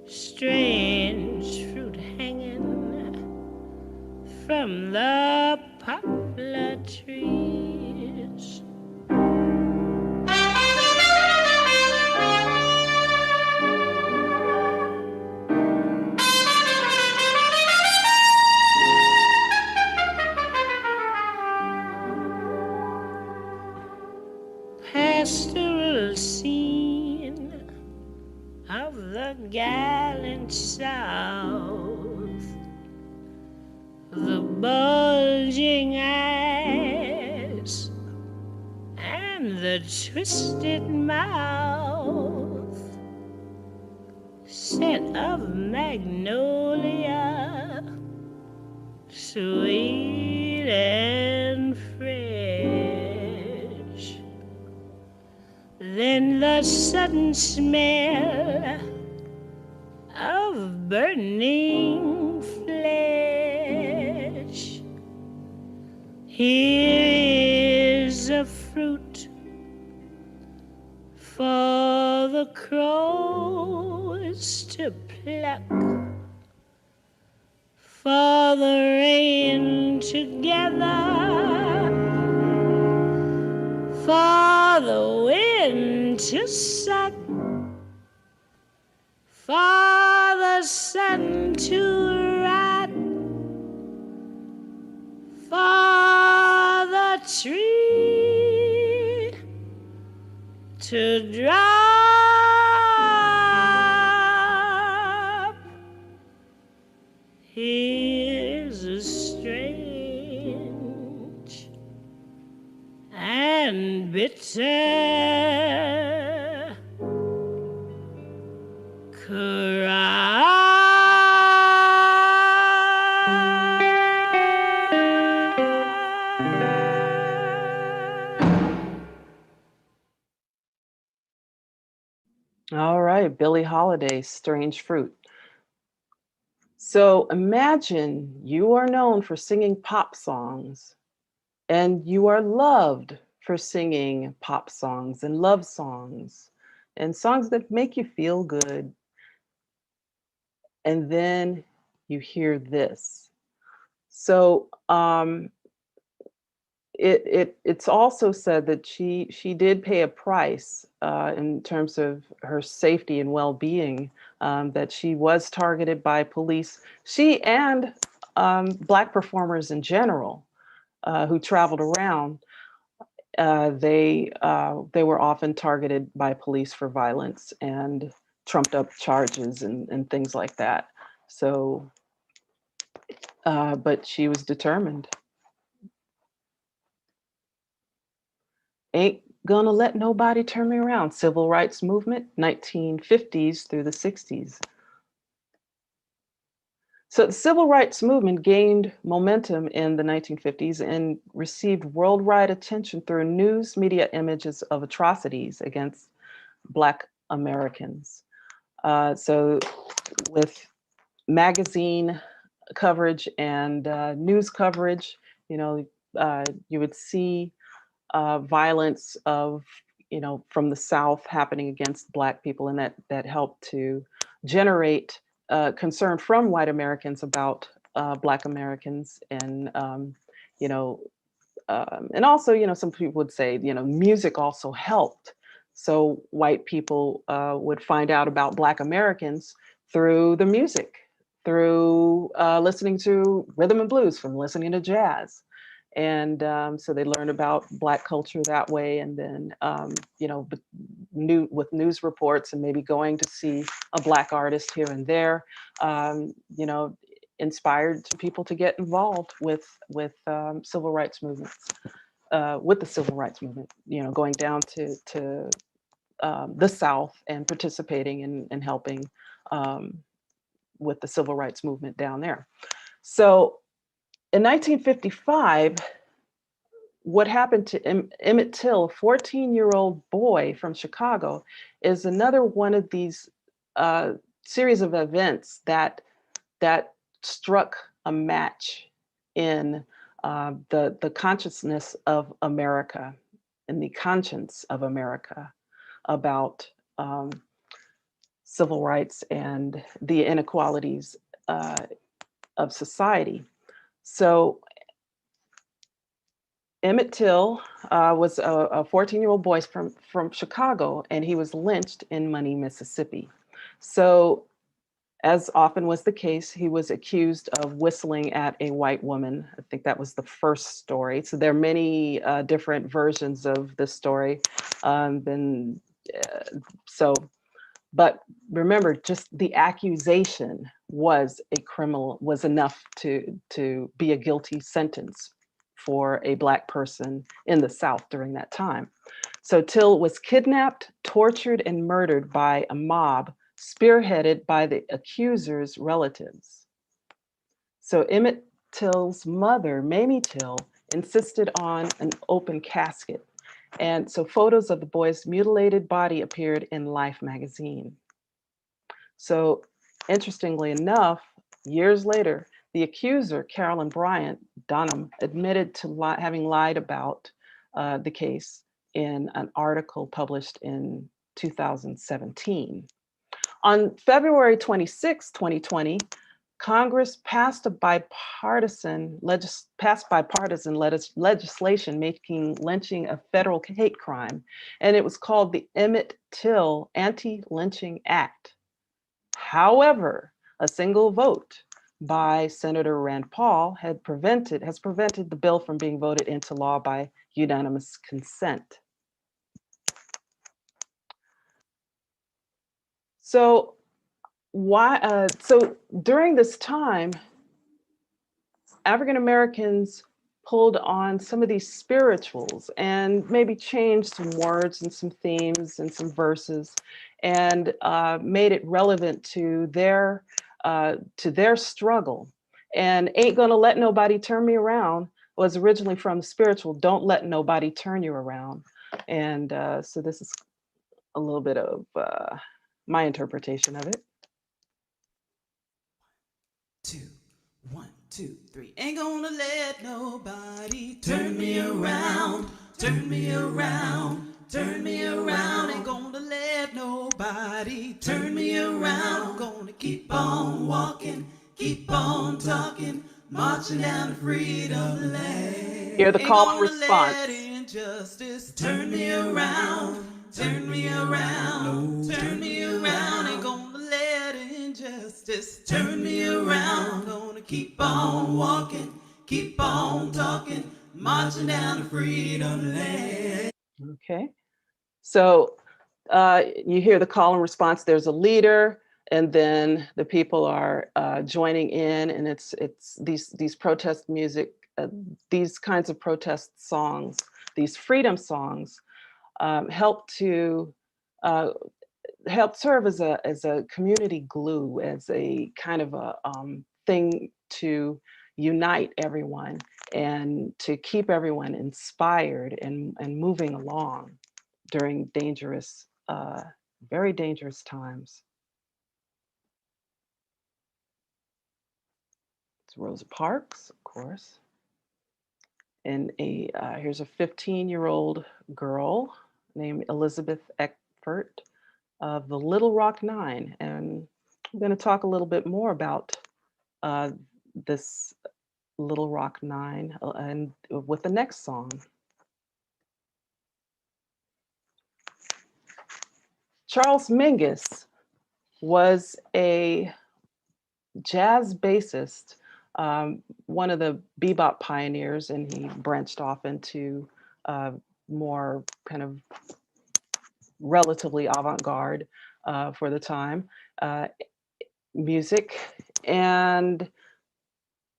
strange fruit hanging from the poplar trees. Pastoral scene of the gallant South, the bulging eyes and the twisted mouth, scent of magnolia, sweet and fresh. Then the sudden smell of burning flesh. Here is a fruit for the crows to pluck, for the rain to gather, for the wind to suck, for the sun to rot, for the tree to drop. Here's a strange and bitter All right, Billie Holiday, Strange Fruit. So imagine you are known for singing pop songs, and you are loved for singing pop songs and love songs and songs that make you feel good. And then you hear this. So it's also said that she did pay a price in terms of her safety and well-being, that she was targeted by police. She and Black performers in general who traveled around, they were often targeted by police for violence and trumped up charges and things like that. So, but she was determined. Ain't gonna let nobody turn me around. Civil rights movement, 1950s through the 60s. So the civil rights movement gained momentum in the 1950s and received worldwide attention through news media images of atrocities against Black Americans. So with magazine coverage and news coverage, you know, you would see violence of, you know, from the South happening against Black people, and that helped to generate concern from white Americans about Black Americans, and you know, and also, you know, some people would say, you know, music also helped. So white people would find out about Black Americans through the music, through listening to rhythm and blues, from listening to jazz. And so they learned about Black culture that way. And then, you know, with news reports and maybe going to see a Black artist here and there, you know, inspired people to get involved with civil rights movements, with the civil rights movement, you know, going down to the South and participating and helping with the civil rights movement down there. So in 1955, what happened to Emmett Till, a 14-year-old boy from Chicago, is another one of these series of events that struck a match in the consciousness of America and the conscience of America about civil rights and the inequalities of society. So Emmett Till was a 14-year-old boy from Chicago, and he was lynched in Money, Mississippi. So, as often was the case, he was accused of whistling at a white woman. I think that was the first story. So there are many different versions of this story. But remember, just the accusation was was enough to be a guilty sentence for a Black person in the South during that time. So Till was kidnapped, tortured, and murdered by a mob spearheaded by the accuser's relatives. So Emmett Till's mother, Mamie Till, insisted on an open casket. And so photos of the boy's mutilated body appeared in Life magazine. So interestingly enough, years later, the accuser, Carolyn Bryant Donham, admitted to having lied about the case in an article published in 2017. On February 26, 2020, Congress passed bipartisan legislation making lynching a federal hate crime, and it was called the Emmett Till Anti-Lynching Act. However, a single vote by Senator Rand Paul has prevented the bill from being voted into law by unanimous consent. So during this time, African Americans pulled on some of these spirituals and maybe changed some words and some themes and some verses, and made it relevant to their struggle. And Ain't Gonna Let Nobody Turn Me Around was originally from the spiritual Don't Let Nobody Turn You Around. And so this is a little bit of my interpretation of it. 2, 1, 2, 3. Ain't gonna let nobody turn me around, turn me around, turn me around. Ain't gonna let nobody turn me around. Gonna keep on walking, keep on talking, marching down the freedom lane. Hear the call and response. Let injustice turn me around, turn me around, turn me around. Ain't gonna let injustice turn me around. Gonna keep on walking, keep on talking, marching down the freedom lane. Okay, so you hear the call and response. There's a leader, and then the people are joining in, and it's these protest music, these kinds of protest songs, these freedom songs, help serve as a community glue, as a kind of a thing to unite everyone and to keep everyone inspired and moving along during dangerous, very dangerous times. It's Rosa Parks, of course. And here's a 15-year-old girl named Elizabeth Eckford of the Little Rock Nine. And I'm going to talk a little bit more about this Little Rock Nine and with the next song. Charles Mingus was a jazz bassist, one of the bebop pioneers, and he branched off into more kind of relatively avant-garde for the time music. And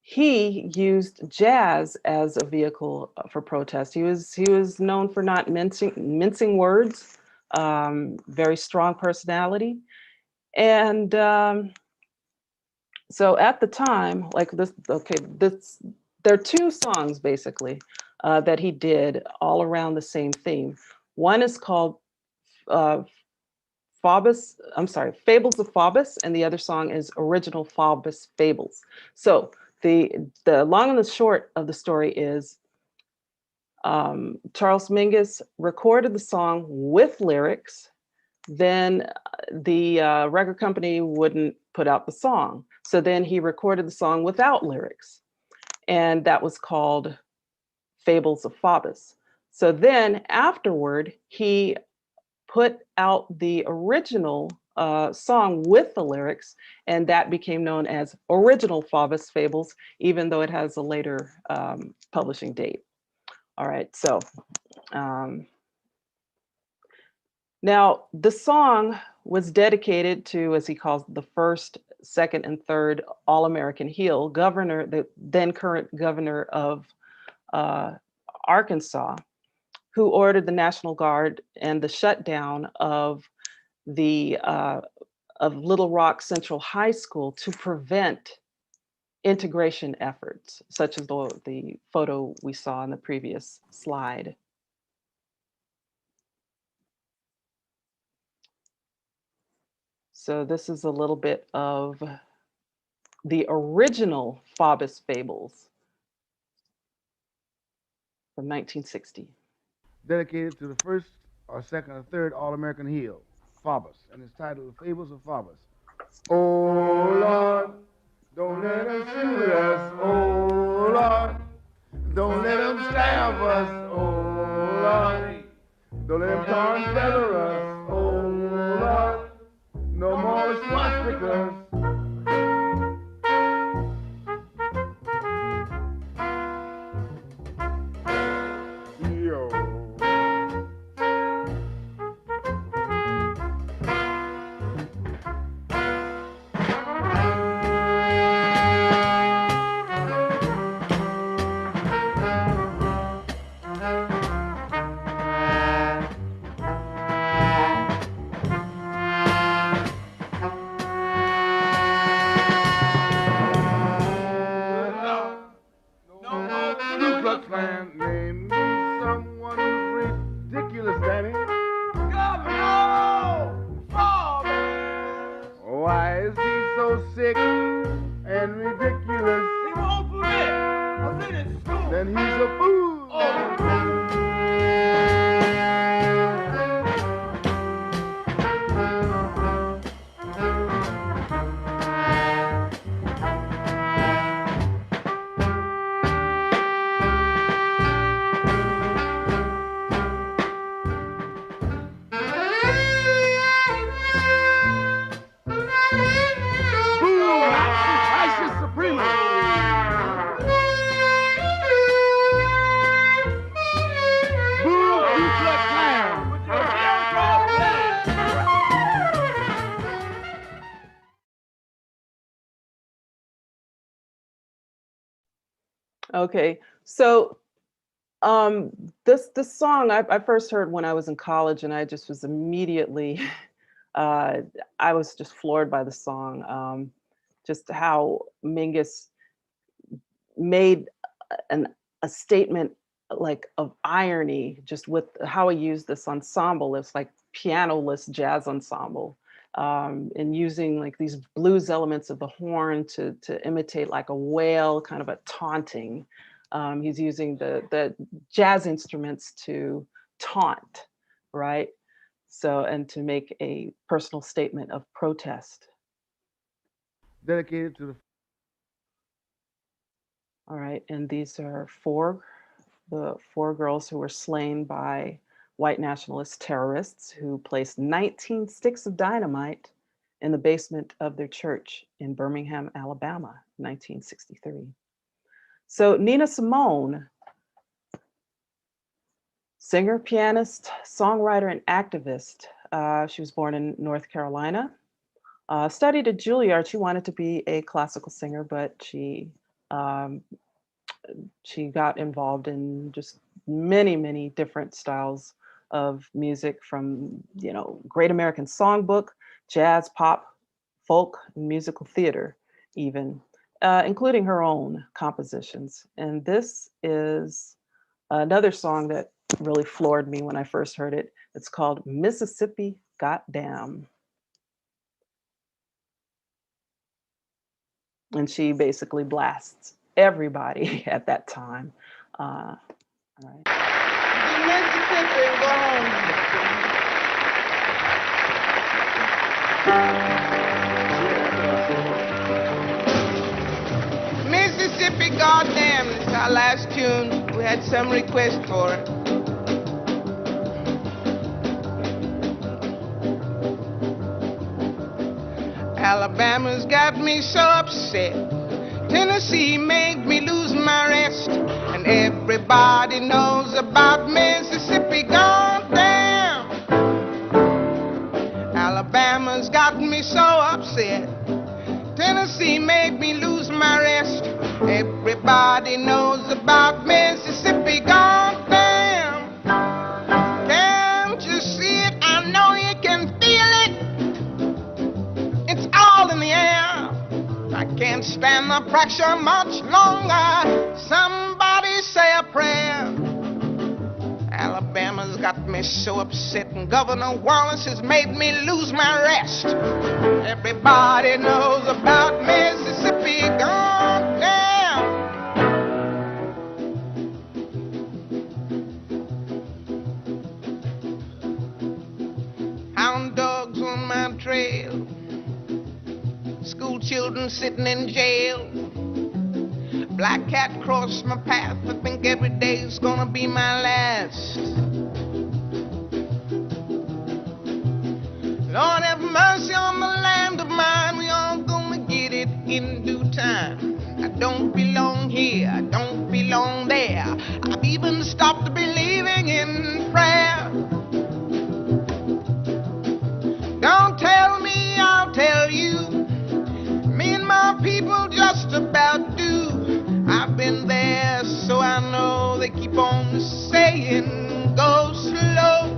he used jazz as a vehicle for protest. He was known for not mincing words, very strong personality. And so at the time, like this, there are two songs basically that he did all around the same theme. One is called Fables of Faubus, and the other song is Original Faubus Fables. So the long and the short of the story is Charles Mingus recorded the song with lyrics. Then the record company wouldn't put out the song. So then he recorded the song without lyrics. And that was called Fables of Faubus. So then afterward, he put out the original song with the lyrics, and that became known as Original Faubus Fables, even though it has a later publishing date. All right, so now the song was dedicated to, as he calls the first, second, and third All-American Heel, the then current governor of Arkansas, who ordered the National Guard and the shutdown of the of Little Rock Central High School to prevent integration efforts, such as the photo we saw in the previous slide. So this is a little bit of the original Faubus Fables from 1960. Dedicated to the first or second or third All-American Heel, Faubus, and it's titled Fables of Faubus. Oh Lord, don't let them shoot us. Oh Lord, don't let them stab us. Oh Lord, don't let them tar and feather us. Oh Lord, no more swastikas. Okay, so this song I first heard when I was in college, and I just was immediately I was just floored by the song. just how Mingus made a statement like of irony, just with how he used this ensemble. It's like pianoless jazz ensemble, and using like these blues elements of the horn to imitate like a wail, kind of a taunting. He's using the jazz instruments to taunt, right? So, and to make a personal statement of protest. Dedicated to the All right, and these are the four girls who were slain by white nationalist terrorists who placed 19 sticks of dynamite in the basement of their church in Birmingham, Alabama, 1963. So Nina Simone, singer, pianist, songwriter, and activist. She was born in North Carolina. Studied at Juilliard. She wanted to be a classical singer, but she got involved in just many different styles of music, from, Great American Songbook, jazz, pop, folk, and musical theater, even, including her own compositions. And this is another song that really floored me when I first heard it. It's called Mississippi Goddamn. And she basically blasts everybody at that time. All right. Mississippi Goddamn, this is our last tune. We had some request for it. Alabama's got me so upset. Tennessee made me lose my rest. And everybody knows about Mississippi goddamn. Alabama's got me so upset. Tennessee made me lose my rest. Everybody knows about Mississippi goddamn. Can't you see it? I know you can feel it. It's all in the air. I can't stand the pressure much longer. Somebody say a prayer. Alabama's got me so upset, and Governor Wallace has made me lose my rest. Everybody knows about Mississippi goddamn. Hound dogs on my trail, school children sitting in jail. Black cat crossed my path. I think every day's gonna be my last. Lord have mercy on the land of mine. We all gonna get it in due time. I don't belong here, I don't belong there. I've even stopped believing in prayer. Don't tell me, I'll tell you. Me and my people just about do. I've been there, so I know they keep on saying, go slow.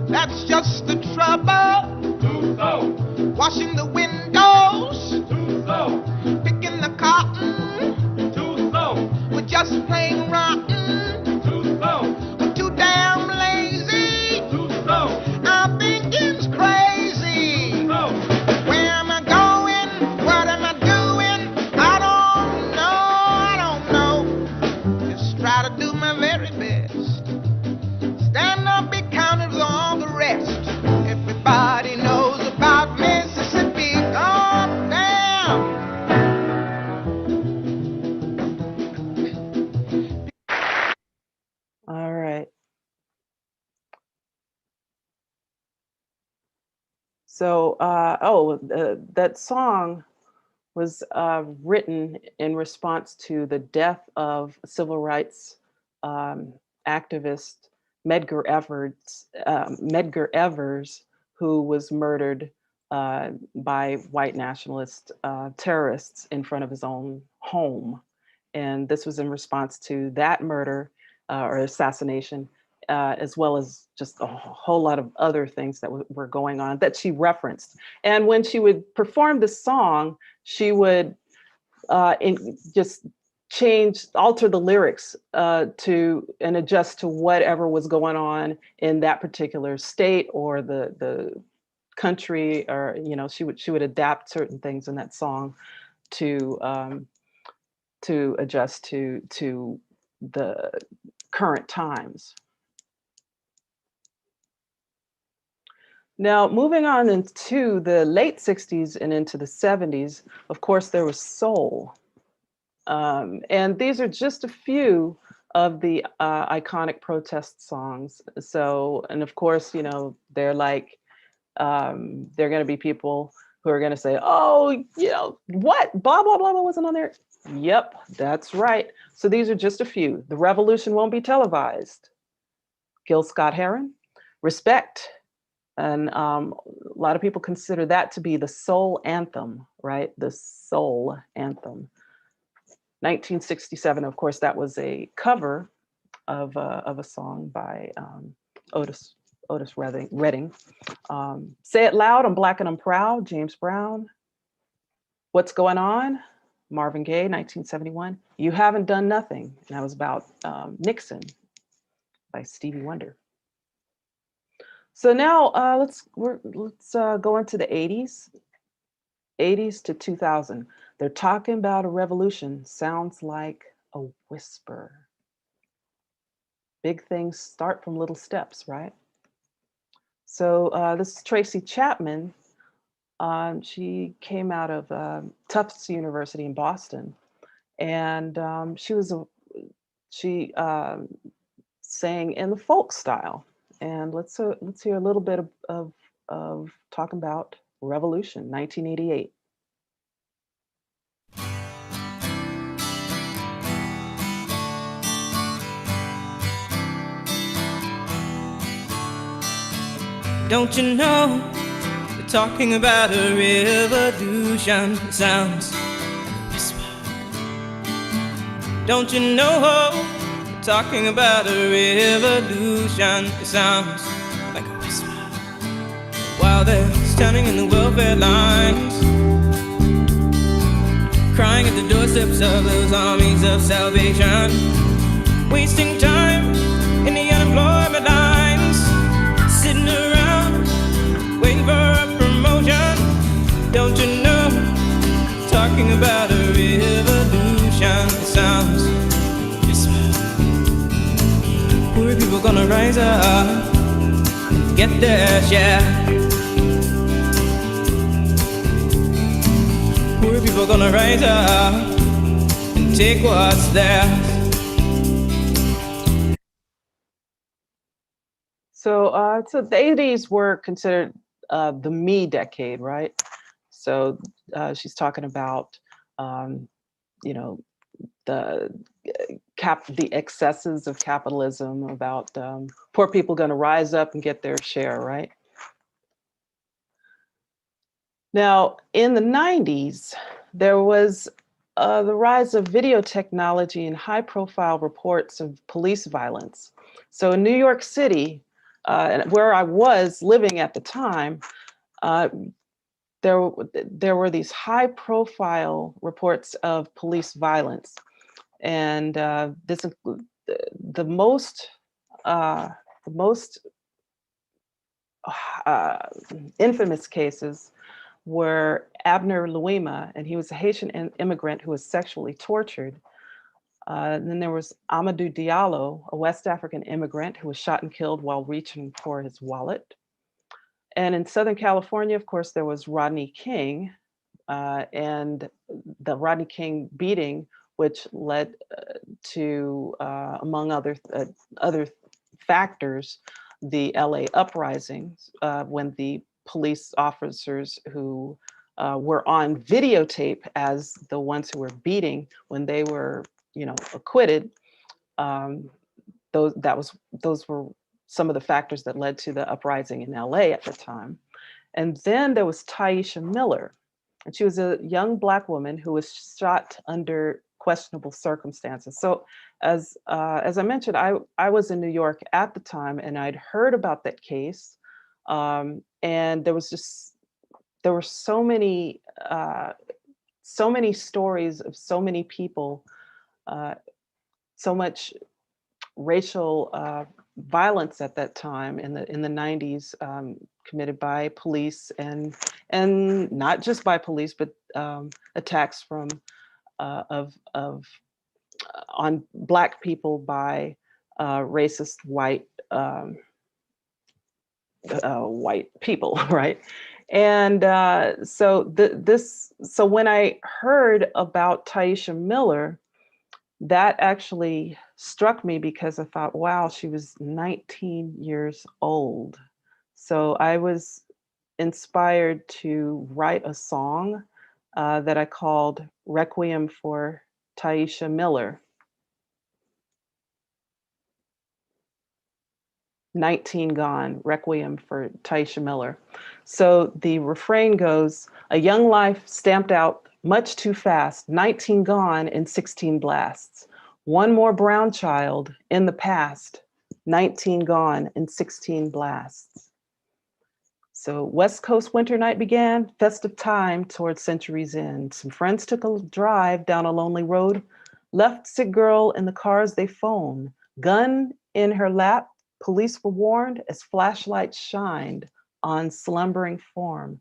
That's just the trouble. Too slow. Washing the windows. Too slow. Picking the cotton. Too slow. We're just plain rotten. Too slow. We're too damn lazy. Too slow. Our thinking's crazy. Too slow. Where am I going? What am I doing? I don't know. Just try to do my very best. Stand up, be counted with all the rest. Everybody knows about Mississippi goddamn. All right. So, that song was written in response to the death of civil rights activist Medgar Evers, who was murdered by white nationalist terrorists in front of his own home. And this was in response to that murder or assassination. as well as just a whole lot of other things that were going on that she referenced. And when she would perform this song, she would just alter the lyrics and adjust to whatever was going on in that particular state or the country, or she would adapt certain things in that song to adjust to the current times. Now, moving on into the late 60s and into the 70s, of course, there was soul. And these are just a few of the iconic protest songs. So, and of course, they're like, they're going to be people who are going to say, oh, what? Blah, blah, blah, blah wasn't on there. Yep, that's right. So these are just a few. The Revolution Won't Be Televised. Gil Scott-Heron. Respect. And a lot of people consider that to be the soul anthem, right? The soul anthem. 1967, of course, that was a cover of a song by Otis Redding. Say It Loud, I'm Black and I'm Proud, James Brown. What's Going On? Marvin Gaye, 1971. You Haven't Done Nothing, and that was about Nixon by Stevie Wonder. So now let's go into the 80s to 2000. They're talking about a revolution. Sounds like a whisper. Big things start from little steps, right? So this is Tracy Chapman. She came out of Tufts University in Boston, and she sang in the folk style. And let's hear a little bit of talking about Revolution, 1988. Don't you know, they're talking about a revolution. It sounds like a whisper. Don't you know, they're talking about a revolution. It sounds like a whisper. While they're standing in the welfare lines, crying at the doorsteps of those armies of salvation, wasting time in the unemployment lines, sitting around waiting for a promotion. Don't you know, talking about a revolution. It sounds just poor people gonna rise up and get their share. Poor people gonna rise up and take what's theirs. So the 80s were considered the me decade, right? So she's talking about, the excesses of capitalism, about poor people going to rise up and get their share, right? Now, in the 90s, there was the rise of video technology and high-profile reports of police violence. So in New York City, where I was living at the time, there were these high-profile reports of police violence, and the most infamous cases were Abner Louima, and he was a Haitian immigrant who was sexually tortured. And then there was Amadou Diallo, a West African immigrant who was shot and killed while reaching for his wallet. And in Southern California, of course, there was Rodney King, and the Rodney King beating, which led to, among other factors, the LA uprisings, when the police officers who were on videotape as the ones who were beating, when they were acquitted, those were some of the factors that led to the uprising in LA at the time. And then there was Tyisha Miller, and she was a young Black woman who was shot under questionable circumstances. So as I mentioned, I was in New York at the time, and I'd heard about that case, and there were so many stories of so many people, so much racial violence at that time in the 90s, committed by police, and not just by police, but attacks from of on Black people by racist white people, right? And so when I heard about Taisha Miller, that actually struck me because I thought, wow, she was 19 years old. So I was inspired to write a song that I called Requiem for Taisha Miller. 19 Gone, Requiem for Taisha Miller. So the refrain goes, a young life stamped out much too fast, 19 gone in 16 blasts. One more brown child in the past, 19 gone in 16 blasts. So West Coast winter night began, festive time towards century's end. Some friends took a drive down a lonely road, left sick girl in the cars they phone, gun in her lap. Police were warned as flashlights shined on slumbering form.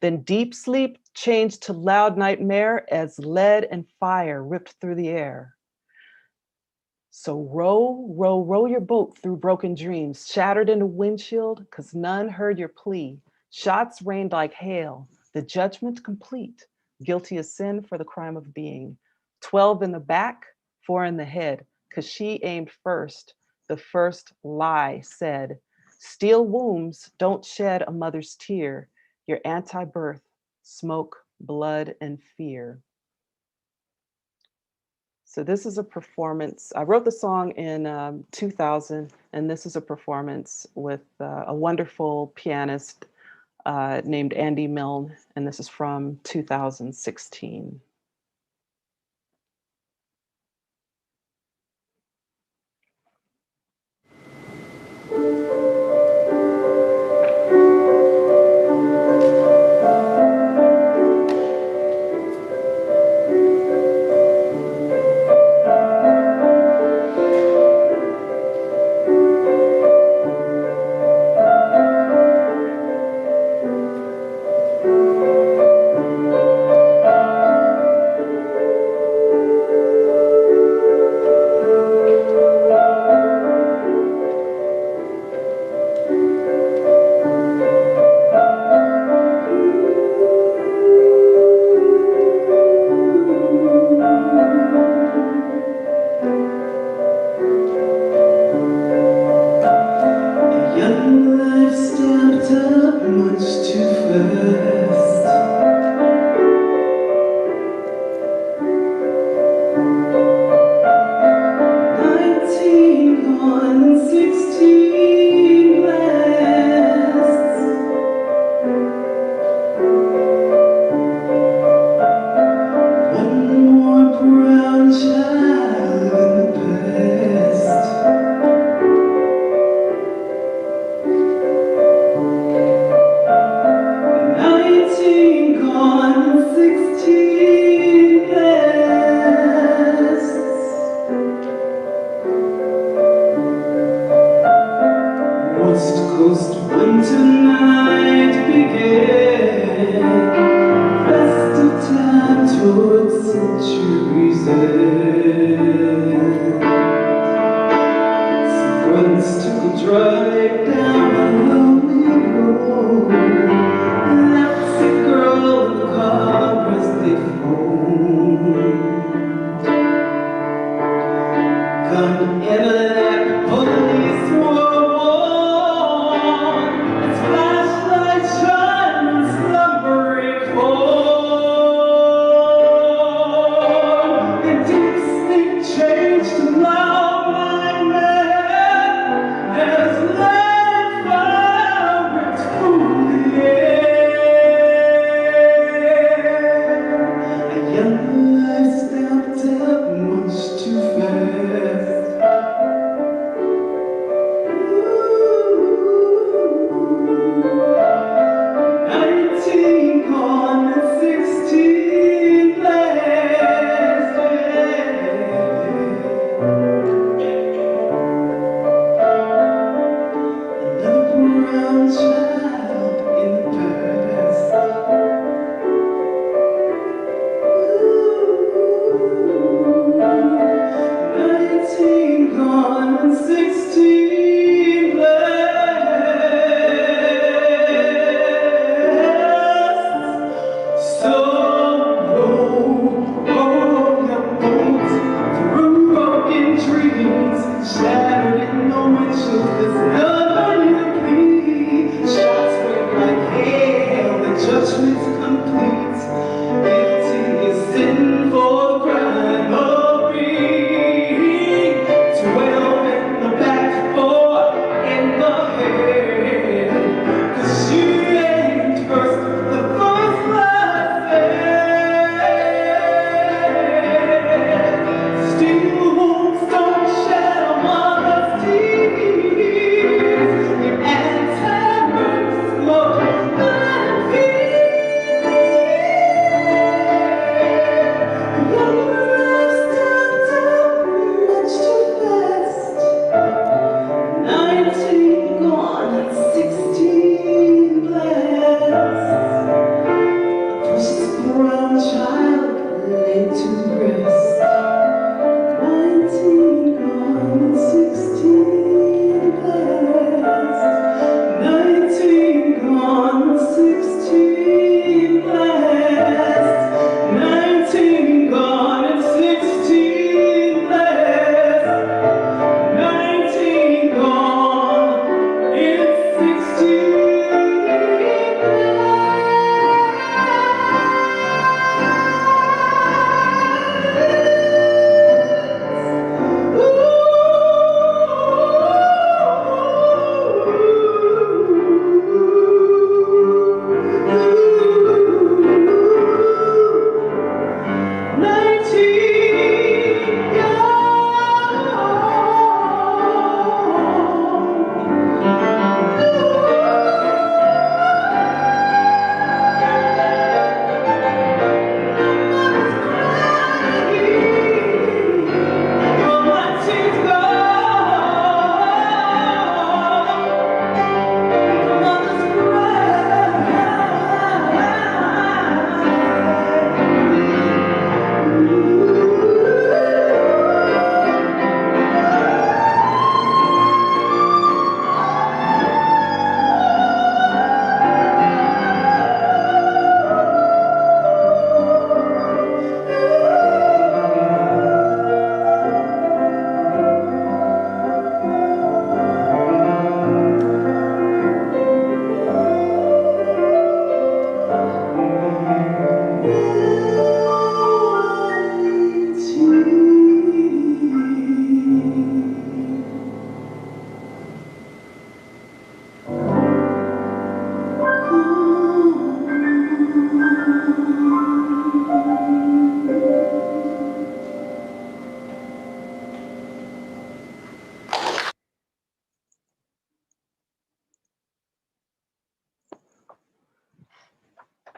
Then deep sleep changed to loud nightmare as lead and fire ripped through the air. So row, row, row your boat through broken dreams, shattered in a windshield, because none heard your plea. Shots rained like hail, the judgment complete. Guilty as sin for the crime of being. 12 in the back, 4 in the head, because she aimed first. The first lie said, steel wombs don't shed a mother's tear. Your anti-birth, smoke, blood, and fear. So this is a performance. I wrote the song in 2000, and this is a performance with a wonderful pianist named Andy Milne, and this is from 2016.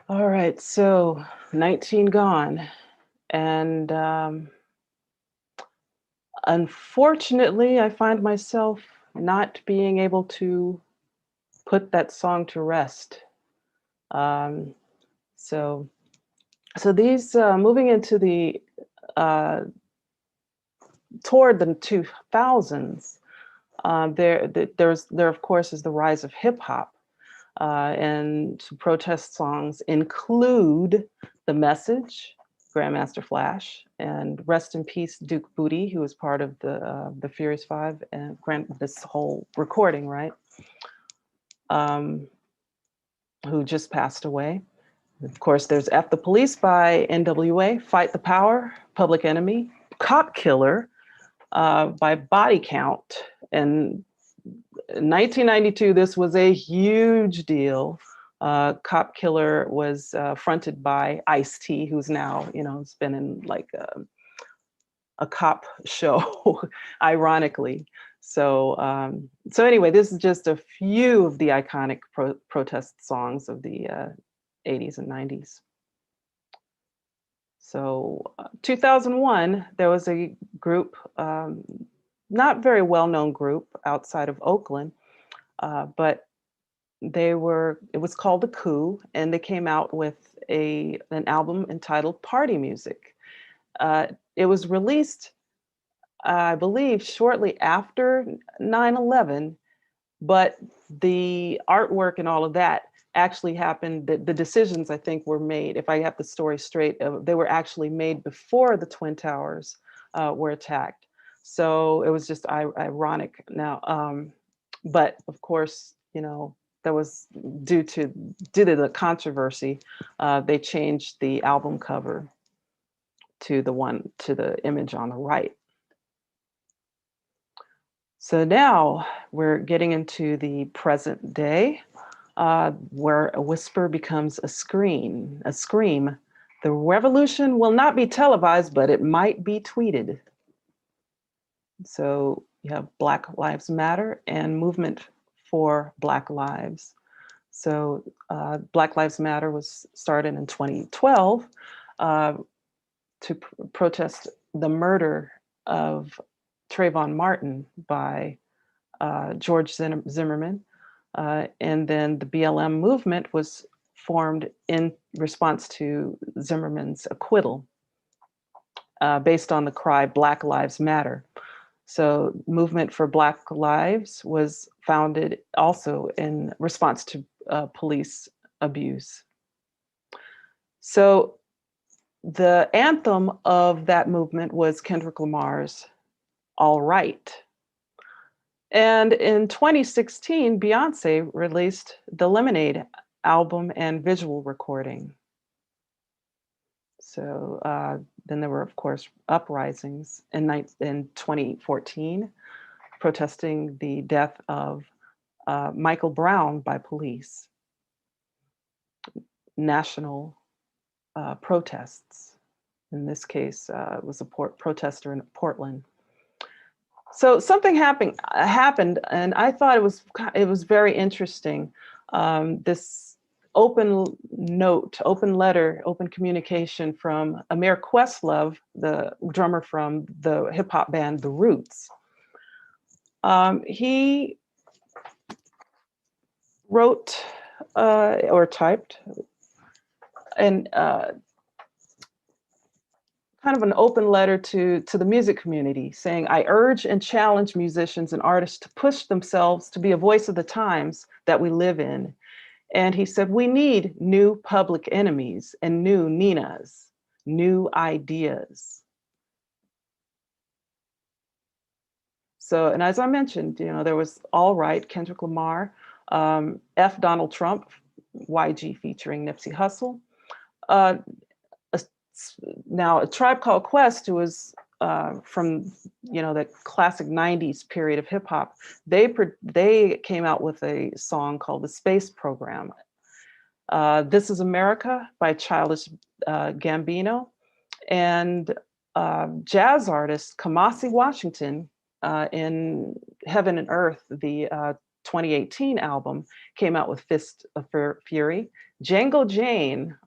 All right, so 19 gone. And unfortunately, I find myself not being able to put that song to rest. Um, so, so these moving into the uh, toward the 2000s, there of course is the rise of hip hop, and some protest songs include "The Message," Grandmaster Flash, and "Rest in Peace" Duke Booty, who was part of the Furious Five and this whole recording, right? Um, who just passed away. Of course, there's F the Police by NWA, Fight the Power, Public Enemy, Cop Killer by Body Count. And in 1992, this was a huge deal. Cop Killer was fronted by Ice-T, who's now, has been in like a cop show, ironically. So anyway, this is just a few of the iconic protest songs of the 80s and 90s. So 2001, there was a group, not very well-known group outside of Oakland, but it was called The Coup, and they came out with an album entitled Party Music. It was released, I believe, shortly after 9/11, but the artwork and all of that actually happened. The decisions, I think, were made, if I have the story straight, they were actually made before the Twin Towers were attacked. So it was just ironic now. But of course, that was due to the controversy. They changed the album cover to the image on the right. So now we're getting into the present day, where a whisper becomes a scream. The revolution will not be televised, but it might be tweeted. So you have Black Lives Matter and Movement for Black Lives. So Black Lives Matter was started in 2012 to protest the murder of Trayvon Martin by George Zimmerman. And then the BLM movement was formed in response to Zimmerman's acquittal, based on the cry, Black Lives Matter. So Movement for Black Lives was founded also in response to police abuse. So the anthem of that movement was Kendrick Lamar's All Right. And in 2016, Beyonce released the Lemonade album and visual recording. So then there were, of course, uprisings in 2014, protesting the death of Michael Brown by police. National protests. In this case, it was a protester in Portland. So something happened, and I thought it was very interesting. This open note, open letter, open communication from Amir Questlove, the drummer from the hip hop band The Roots. He wrote or typed and kind of an open letter to the music community saying, I urge and challenge musicians and artists to push themselves to be a voice of the times that we live in. And he said, we need new Public Enemies and new Ninas, new ideas. So, and as I mentioned, there was All Right, Kendrick Lamar, F Donald Trump, YG featuring Nipsey Hussle. Now, A Tribe Called Quest, who was from the classic 90s period of hip hop, they came out with a song called The Space Program. This Is America by Childish Gambino, and jazz artist Kamasi Washington in Heaven and Earth, the 2018 album, came out with Fist of Fury. Django Jane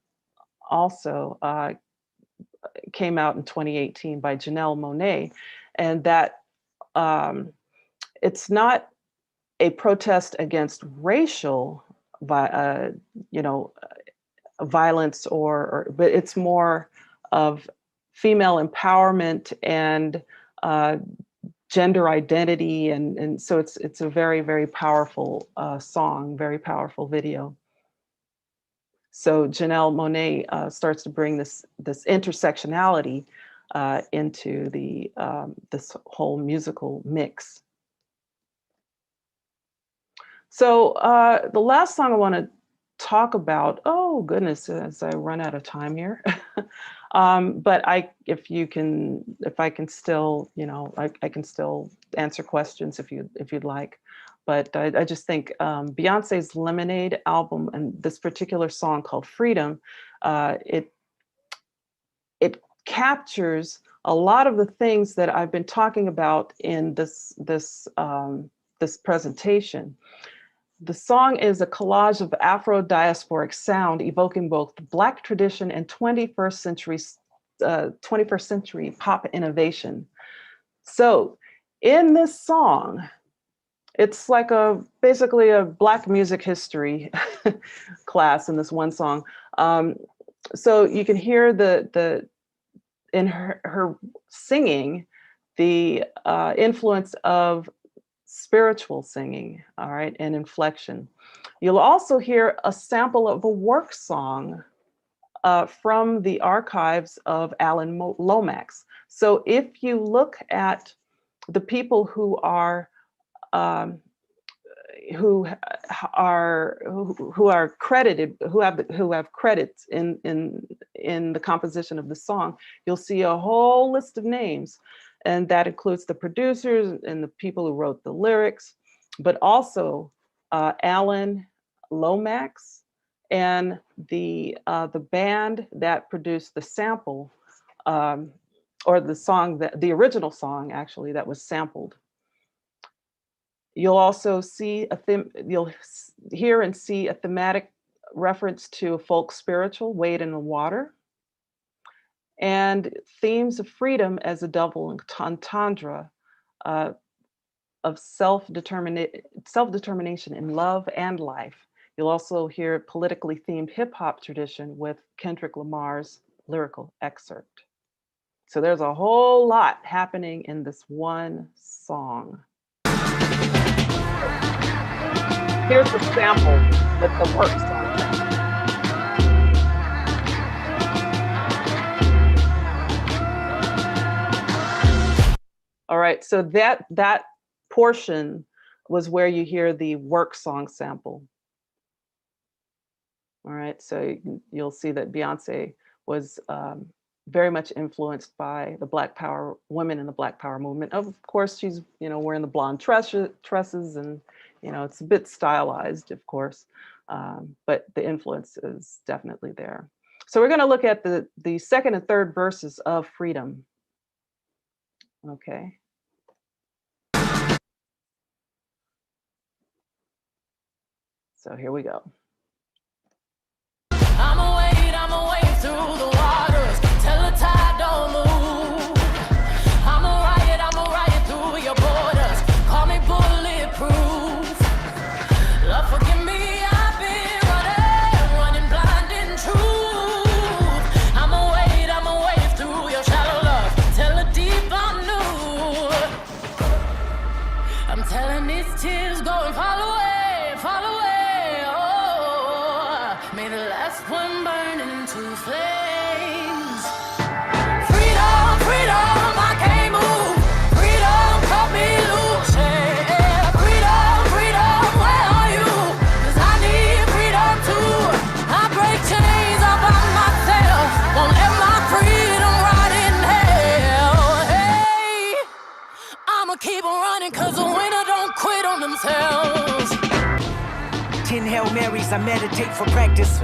also came out in 2018 by Janelle Monáe, and that it's not a protest against racial, violence, but it's more of female empowerment and gender identity, and so it's a very, very powerful song, very powerful video. So Janelle Monáe starts to bring this intersectionality into the this whole musical mix. So the last song I want to talk about, oh goodness, as I run out of time here. But if I can still, I can still answer questions if you'd like. But I just think Beyonce's Lemonade album and this particular song called Freedom, it captures a lot of the things that I've been talking about in this presentation. The song is a collage of Afro-diasporic sound evoking both Black tradition and 21st century pop innovation. So in this song, it's like basically a Black music history class in this one song. So you can hear in her singing, the influence of spiritual singing, all right, and inflection. You'll also hear a sample of a work song from the archives of Alan Lomax. So if you look at the people who are credited, who have credits in the composition of the song, you'll see a whole list of names. And that includes the producers and the people who wrote the lyrics, but also Alan Lomax and the band that produced the sample, or the song, the original song actually that was sampled. You'll also see you'll hear and see a thematic reference to a folk spiritual, Wade in the Water, and themes of freedom as a double entendre of self-determination in love and life. You'll also hear politically themed hip hop tradition with Kendrick Lamar's lyrical excerpt. So there's a whole lot happening in this one song. Here's the sample with the work song. All right, so that portion was where you hear the work song sample. All right, so you'll see that Beyonce was very much influenced by the Black Power, women in the Black Power movement. Of course, she's wearing the blonde tresses, and it's a bit stylized, of course, but the influence is definitely there. So we're going to look at the second and third verses of Freedom. Okay. So here we go. I'ma wade through the waters till the tide don't move. I'ma riot through your borders. Call me bulletproof. Love, forgive me, I've been running blind in truth. I'ma wade through your shallow love till the deep I'm new. I'm telling these tears go and fall away. May the last one burn into flames. Freedom, freedom, I can't move. Freedom, cut me loose. Yeah. Freedom, freedom, where are you? 'Cause I need freedom too. I break chains all by myself. Won't let my freedom rot in hell. Hey, I'ma keep on running 'cause the winner don't quit on themselves. 10 Hail Marys, I meditate for practice.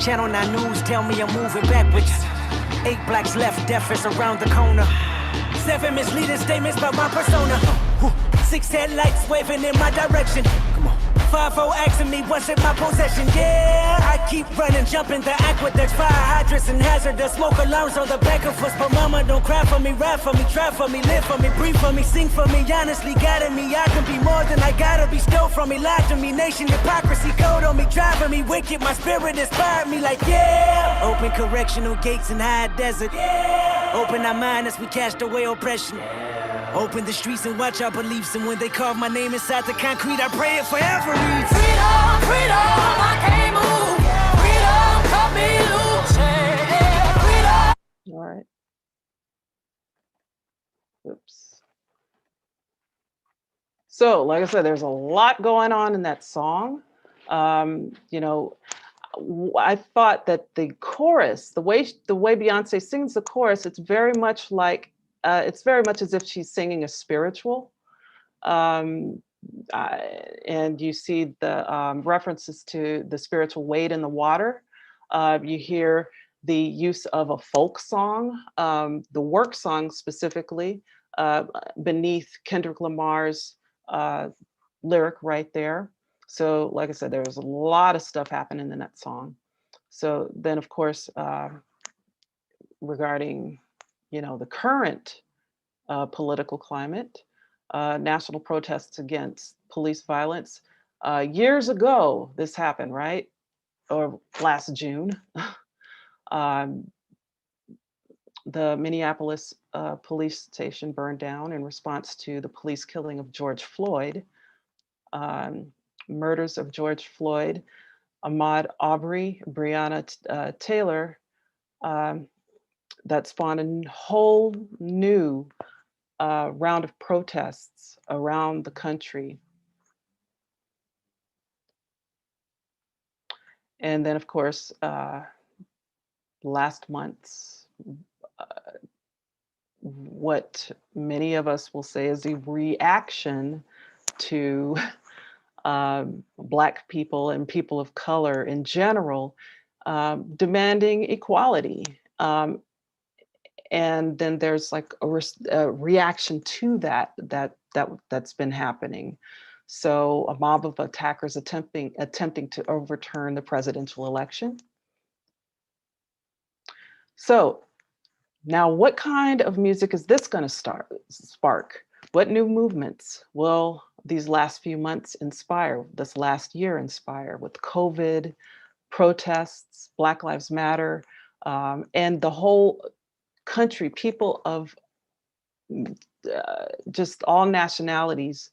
Channel 9 News tell me I'm moving backwards. 8 blacks left, death is around the corner. 7 misleading statements about my persona. 6 headlights waving in my direction. Come on. 5-0 asking me what's in my possession. Yeah, I keep running, jumping the aqueducts, fire hydrants and hazardous smoke alarms on the back of us. But mama, don't cry for me, ride for me, try for me, live for me, breathe for me, sing for me. Honestly, guiding me, I can be more than I gotta be. Stole from me, lied to me, nation hypocrisy, code on me, driving me wicked. My spirit inspired me like yeah. Open correctional gates in high desert. Yeah. Open our mind as we cast away oppression. Open the streets and watch our beliefs. And when they carve my name inside the concrete, I pray it forever reads. Freedom, freedom, I can't move. Freedom, cut me loose. Yeah, freedom. All right. Oops. So, like I said, there's a lot going on in that song. You know, I thought that the chorus, the way Beyonce sings the chorus, it's very much like, it's very much as if she's singing a spiritual. And you see the references to the spiritual weight in the water. You hear the use of a folk song, the work song specifically, beneath Kendrick Lamar's lyric right there. So like I said, there was a lot of stuff happening in that song. So then of course, regarding, you know, the current political climate, national protests against police violence. Years ago, this happened, right? Or last June. The Minneapolis police station burned down in response to the police killing of George Floyd. Murders of George Floyd, Ahmaud Arbery, Breonna Taylor, that spawned a whole new round of protests around the country. And then, of course, last month's, what many of us will say is a reaction to Black people and people of color in general demanding equality. And then there's like a reaction to that's been happening. So a mob of attackers attempting to overturn the presidential election. So now what kind of music is this going to spark? What new movements will these last few months inspire, this last year inspire, with COVID, protests, Black Lives Matter, and the whole country, people of just all nationalities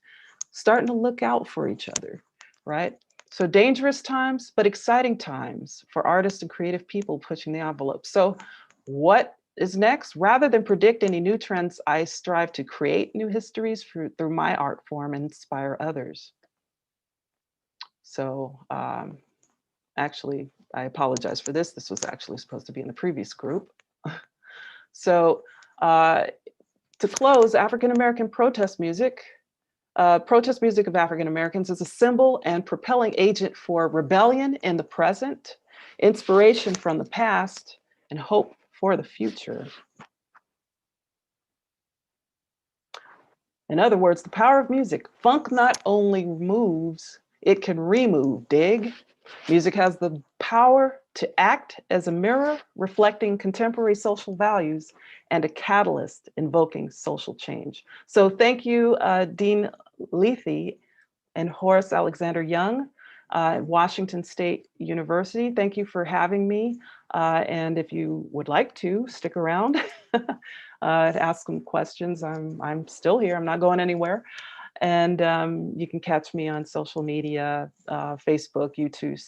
starting to look out for each other, right? So dangerous times, but exciting times for artists and creative people pushing the envelope. So what is next? Rather than predict any new trends, I strive to create new histories through my art form and inspire others. So actually, I apologize for this. This was actually supposed to be in the previous group. So to close, African-American protest music of African Americans is a symbol and propelling agent for rebellion in the present, inspiration from the past, and hope for the future. In other words, the power of music. Funk not only moves, it can remove, dig? Music has the power to act as a mirror, reflecting contemporary social values, and a catalyst invoking social change. So thank you, Dean Lethe and Horace Alexander Young at Washington State University. Thank you for having me. And if you would like to stick around to ask some questions, I'm still here. I'm not going anywhere. And you can catch me on social media, Facebook, YouTube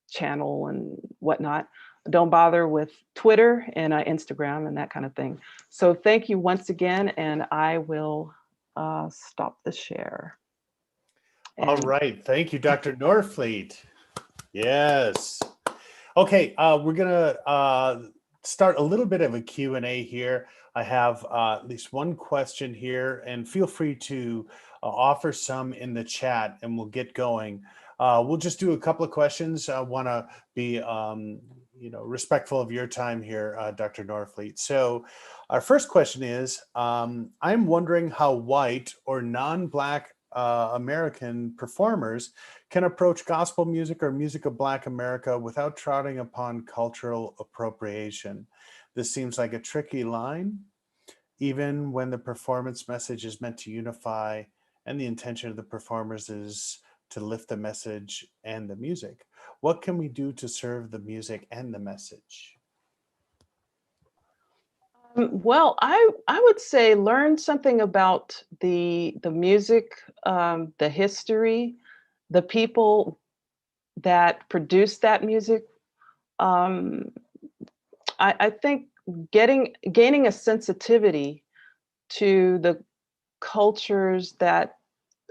channel and whatnot. Don't bother with Twitter and Instagram and that kind of thing. So thank you once again, and I will stop the share. All right, thank you, Dr. Norfleet. Yes. Okay, we're gonna start a little bit of a Q&A here. I have at least one question here, and feel free to offer some in the chat and we'll get going. We'll just do a couple of questions. I wanna be respectful of your time here, Dr. Norfleet. So our first question is, I'm wondering how white or non-Black American performers can approach gospel music or music of Black America without trotting upon cultural appropriation. This seems like a tricky line, even when the performance message is meant to unify and the intention of the performers is to lift the message and the music. What can we do to serve the music and the message? Well, I would say learn something about the music, the history, the people that produce that music. I think gaining a sensitivity to the cultures that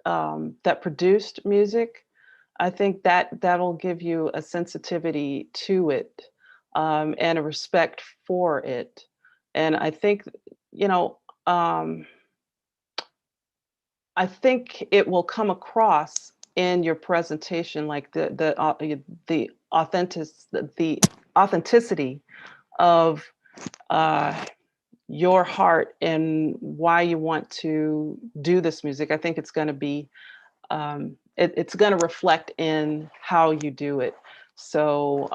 that produced music, I think that that'll give you a sensitivity to it, and a respect for it. And I think, you know, I think it will come across in your presentation, like the authenticity of your heart and why you want to do this music. I think it's going to be it's going to reflect in how you do it. So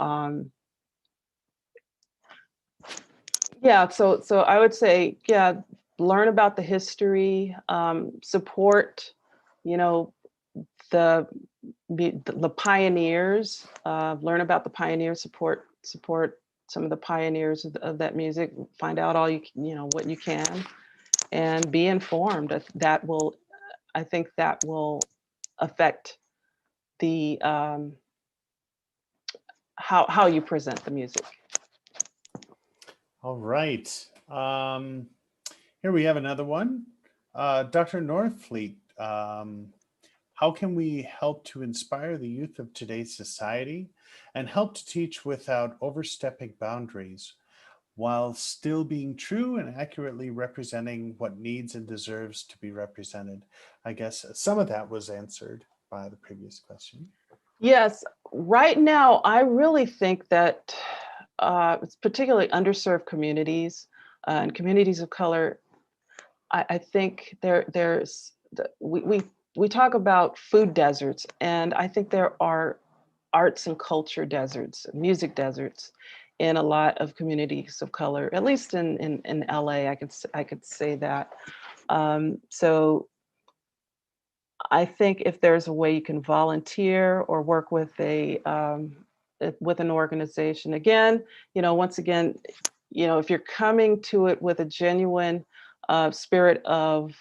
yeah, so I would say, yeah, learn about the history, support, you know, the pioneers, learn about the pioneers, support some of the pioneers of that music, find out all you know, what you can, and be informed. That will, I think that will affect the how you present the music. All right. Here we have another one. Dr. Northfleet, how can we help to inspire the youth of today's society and help to teach without overstepping boundaries while still being true and accurately representing what needs and deserves to be represented? I guess some of that was answered by the previous question. Yes, right now, I really think that it's particularly underserved communities and communities of color. I think we talk about food deserts, and I think there are arts and culture deserts, music deserts in a lot of communities of color, at least in LA, I could say that. So I think if there's a way you can volunteer or work with with an organization, again, you know, once again, you know, if you're coming to it with a genuine spirit of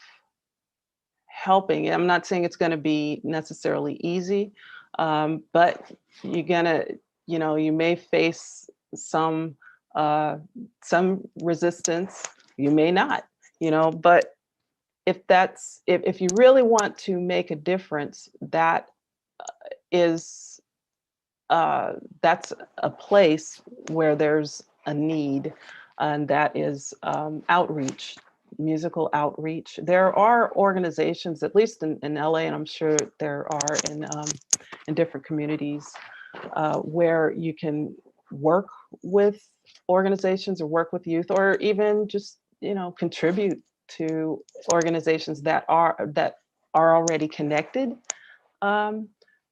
helping, I'm not saying it's going to be necessarily easy, but you're gonna, you know, you may face some resistance, you may not, you know, but if you really want to make a difference, that is that's a place where there's a need, and that is outreach, musical outreach. There are organizations, at least in LA, and I'm sure there are in different communities, where you can work with organizations or work with youth, or even just, you know, contribute to organizations that are already connected.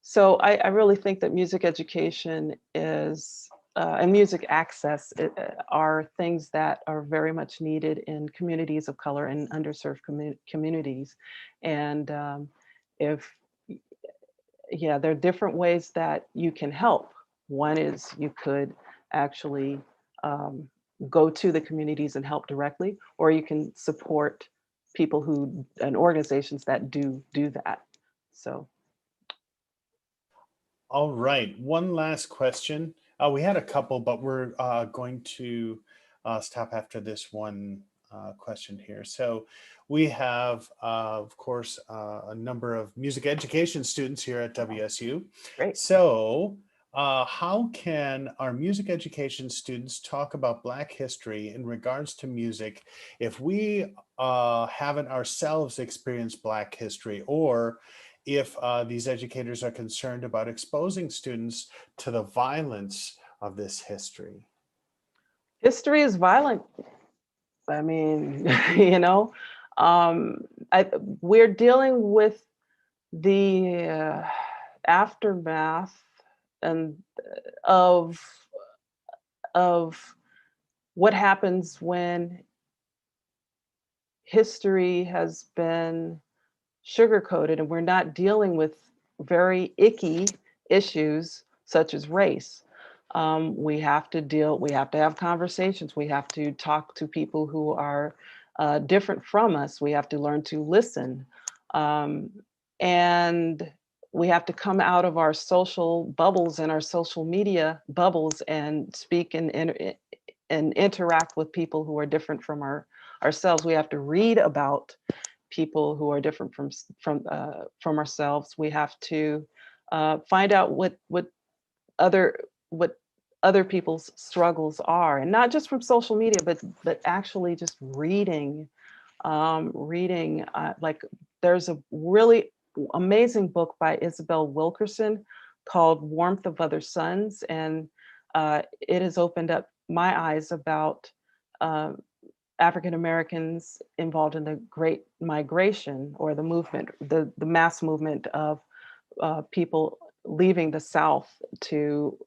So I really think that music education is and music access are things that are very much needed in communities of color and underserved communities. And yeah, there are different ways that you can help. One is you could actually go to the communities and help directly, or you can support people and organizations that do that. So. All right, one last question. We had a couple, but we're going to stop after this one question here. So we have, of course, a number of music education students here at WSU. Great. So how can our music education students talk about Black history in regards to music if we haven't ourselves experienced Black history, or if these educators are concerned about exposing students to the violence of this history? History is violent. I mean, you know, we're dealing with the aftermath and of of what happens when history has been sugar-coated and we're not dealing with very icky issues such as race. We have to have conversations. We have to talk to people who are different from us. We have to learn to listen. Um, and we have to come out of our social bubbles and our social media bubbles and speak and interact with people who are different from ourselves. We have to read about people who are different from ourselves. We have to find out other what other people's struggles are, and not just from social media, but actually just reading. Like there's a really amazing book by Isabel Wilkerson called Warmth of Other Suns, and it has opened up my eyes about African Americans involved in the Great Migration, or the movement, the mass movement of people leaving the South to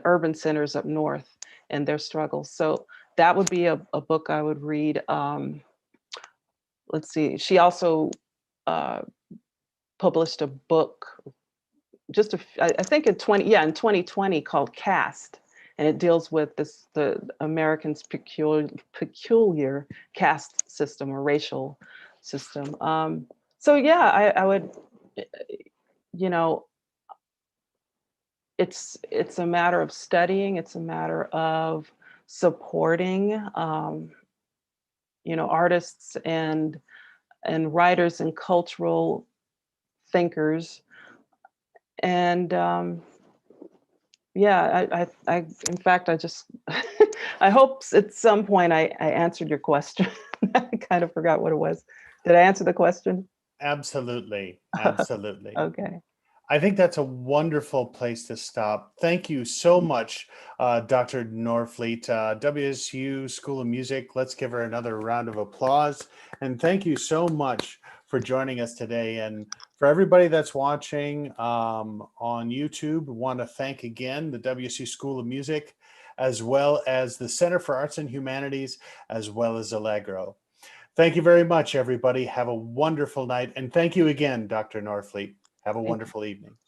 urban centers up north and their struggles. So that would be a book I would read. Let's see, she also published a book I think in 2020 called Caste, and it deals with the Americans' peculiar caste system or racial system. So yeah, I would, you know, it's a matter of studying. It's a matter of supporting, artists and writers and cultural thinkers. And yeah, I in fact, I just, I hope at some point I answered your question. I kind of forgot what it was. Did I answer the question? Absolutely. Absolutely. Okay. I think that's a wonderful place to stop. Thank you so much, Dr. Norfleet, WSU School of Music. Let's give her another round of applause. And thank you so much for joining us today. And for everybody that's watching on YouTube, want to thank again the WSU School of Music, as well as the Center for Arts and Humanities, as well as Allegro. Thank you very much, everybody. Have a wonderful night. And thank you again, Dr. Norfleet. Have a wonderful evening.